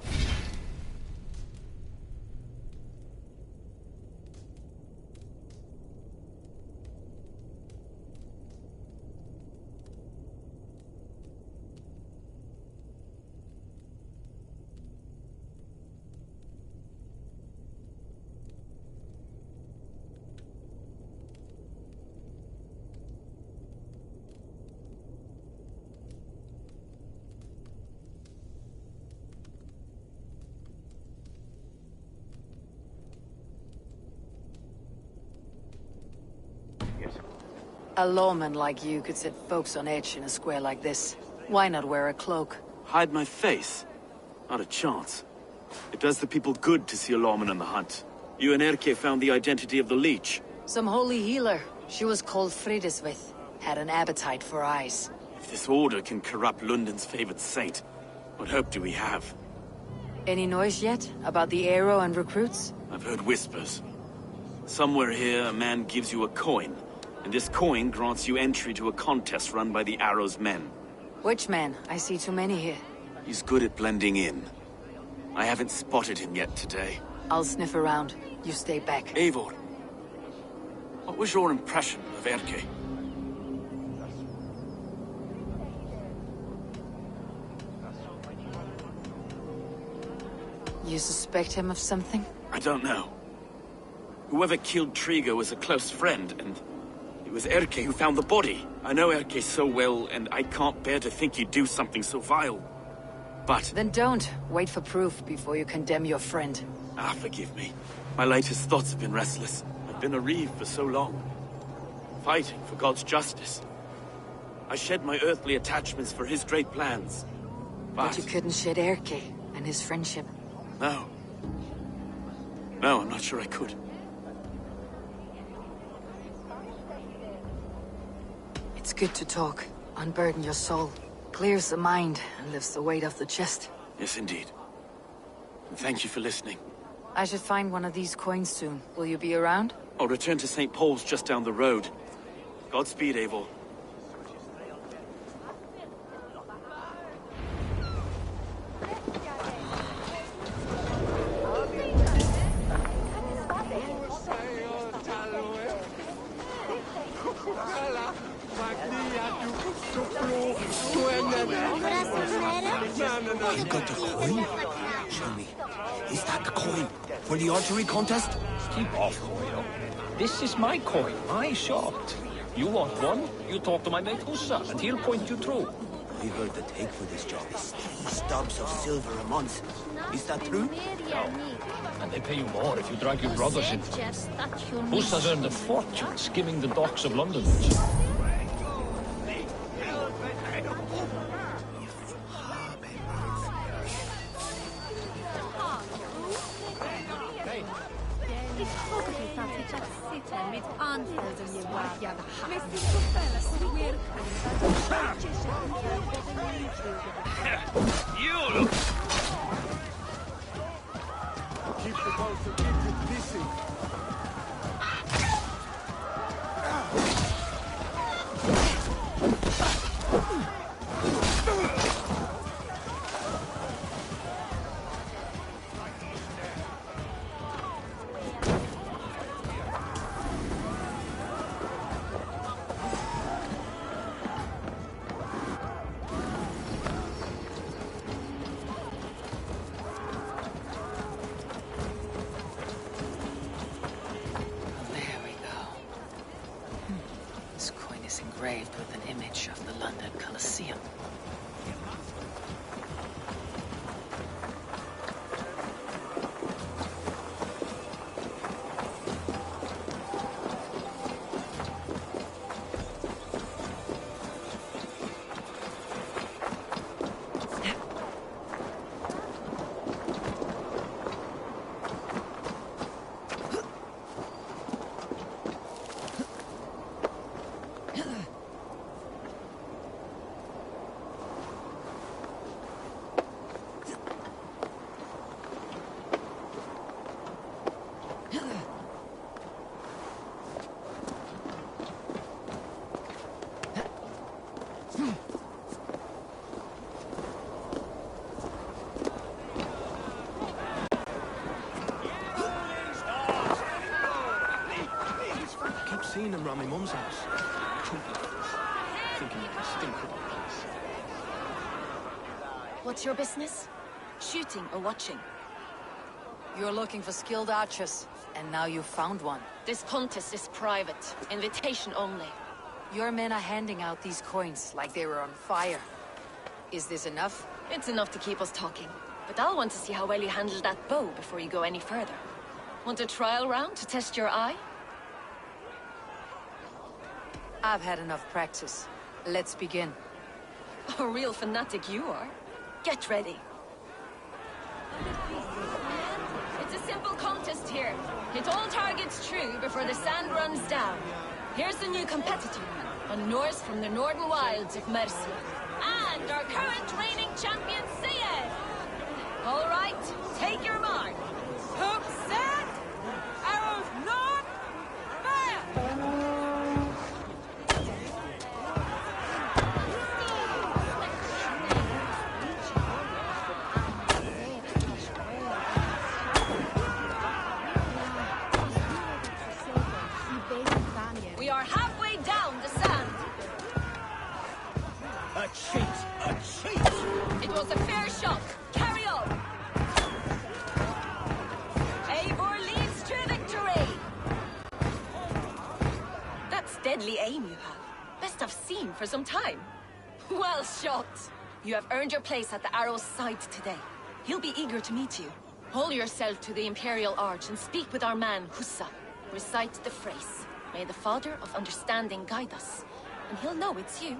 A lawman like you could set folks on edge in a square like this. Why not wear a cloak? Hide my face? Not a chance. It does the people good to see a lawman on the hunt. You and Erke found the identity of the leech. Some holy healer. She was called Fridesvith. Had an appetite for eyes. If this order can corrupt London's favored saint, what hope do we have? Any noise yet about the arrow and recruits? I've heard whispers. Somewhere here, a man gives you a coin, and this coin grants you entry to a contest run by the Arrow's men. Which man? I see too many here. He's good at blending in. I haven't spotted him yet today. I'll sniff around. You stay back. Eivor, what was your impression of Erke? You suspect him of something? I don't know. Whoever killed Trigo was a close friend, and it was Erke who found the body. I know Erke so well, and I can't bear to think he'd do something so vile. But... Then don't. Wait for proof before you condemn your friend. Ah, forgive me. My latest thoughts have been restless. I've been a reeve for so long. Fighting for God's justice. I shed my earthly attachments for his great plans. But you couldn't shed Erke and his friendship. No. No, I'm not sure I could. It's good to talk. Unburden your soul. Clears the mind and lifts the weight off the chest. Yes, indeed. And thank you for listening. I should find one of these coins soon. Will you be around? I'll return to St. Paul's just down the road. Godspeed, Eivor. You got the coin? Show me. Is that the coin? For the archery contest? Keep off, Hoyo. This is my coin, my shot. You want one? You talk to my mate Hussa, and he'll point you through. I heard the take for this job is 3 stubs of silver a month. Is that true? No. And they pay you more if you drag your brothers in. Hussa's earned a fortune skimming the docks of London. You! Keep the boat to keep it busy. Engraved with an image of the London Colosseum. seen them around my mum's house. Thinking you can stink up the place. What's your business? Shooting or watching? You're looking for skilled archers, and now you've found one. This contest is private. Invitation only. Your men are handing out these coins like they were on fire. Is this enough? It's enough to keep us talking. But I'll want to see how well you handle that bow before you go any further. Want a trial round to test your eye? I've had enough practice. Let's begin. A real fanatic you are. Get ready. It's a simple contest here. Hit all targets true before the sand runs down. Here's the new competitor, a Norse from the northern wilds of Mercia. And our current reigning champion, Syed! All right, take your mark. Hook set! Arrows not! Fire! We are halfway down the sand. A cheat! A cheat! It was a fair shot. Carry on. Eivor leads to victory. That's deadly aim you have. Best I've seen for some time. Well shot. You have earned your place at the Arrow's side today. He'll be eager to meet you. Hold yourself to the Imperial Arch and speak with our man, Hussa. Recite the phrase. May the Father of Understanding guide us. And he'll know it's you.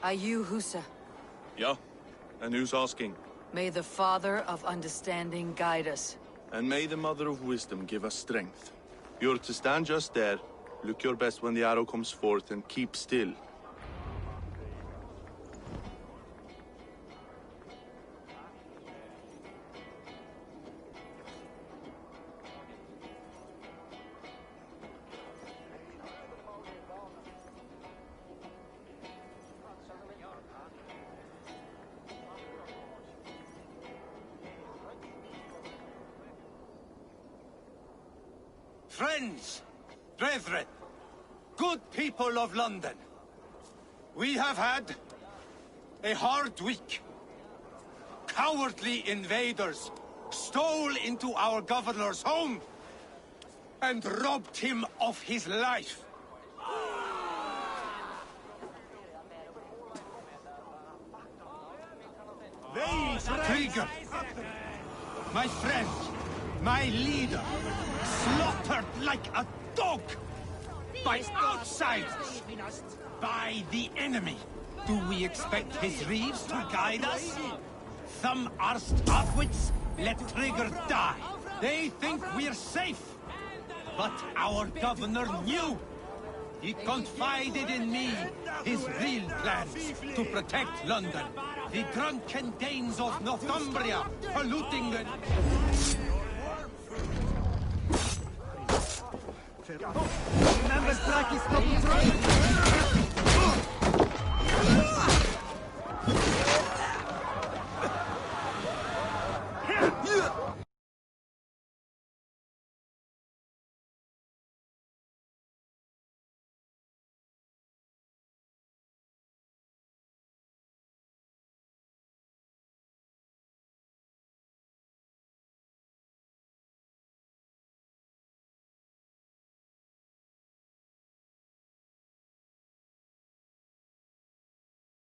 Are you Hussa? Yeah? And who's asking? May the Father of Understanding guide us. And may the Mother of Wisdom give us strength. You're to stand just there, look your best when the arrow comes forth, and keep still. Friends, brethren, good people of London, we have had a hard week. Cowardly invaders stole into our governor's home and robbed him of his life. Krieger, my friend, my leader, slaughtered like a dog by outsiders, by the enemy. Do we expect his reeves to guide us? Some arsed outwits let Trigger die. They think we're safe. But our governor knew. He confided in me his real plans to protect London. The drunken Danes of Northumbria polluting the... Remember, Strike is stopping.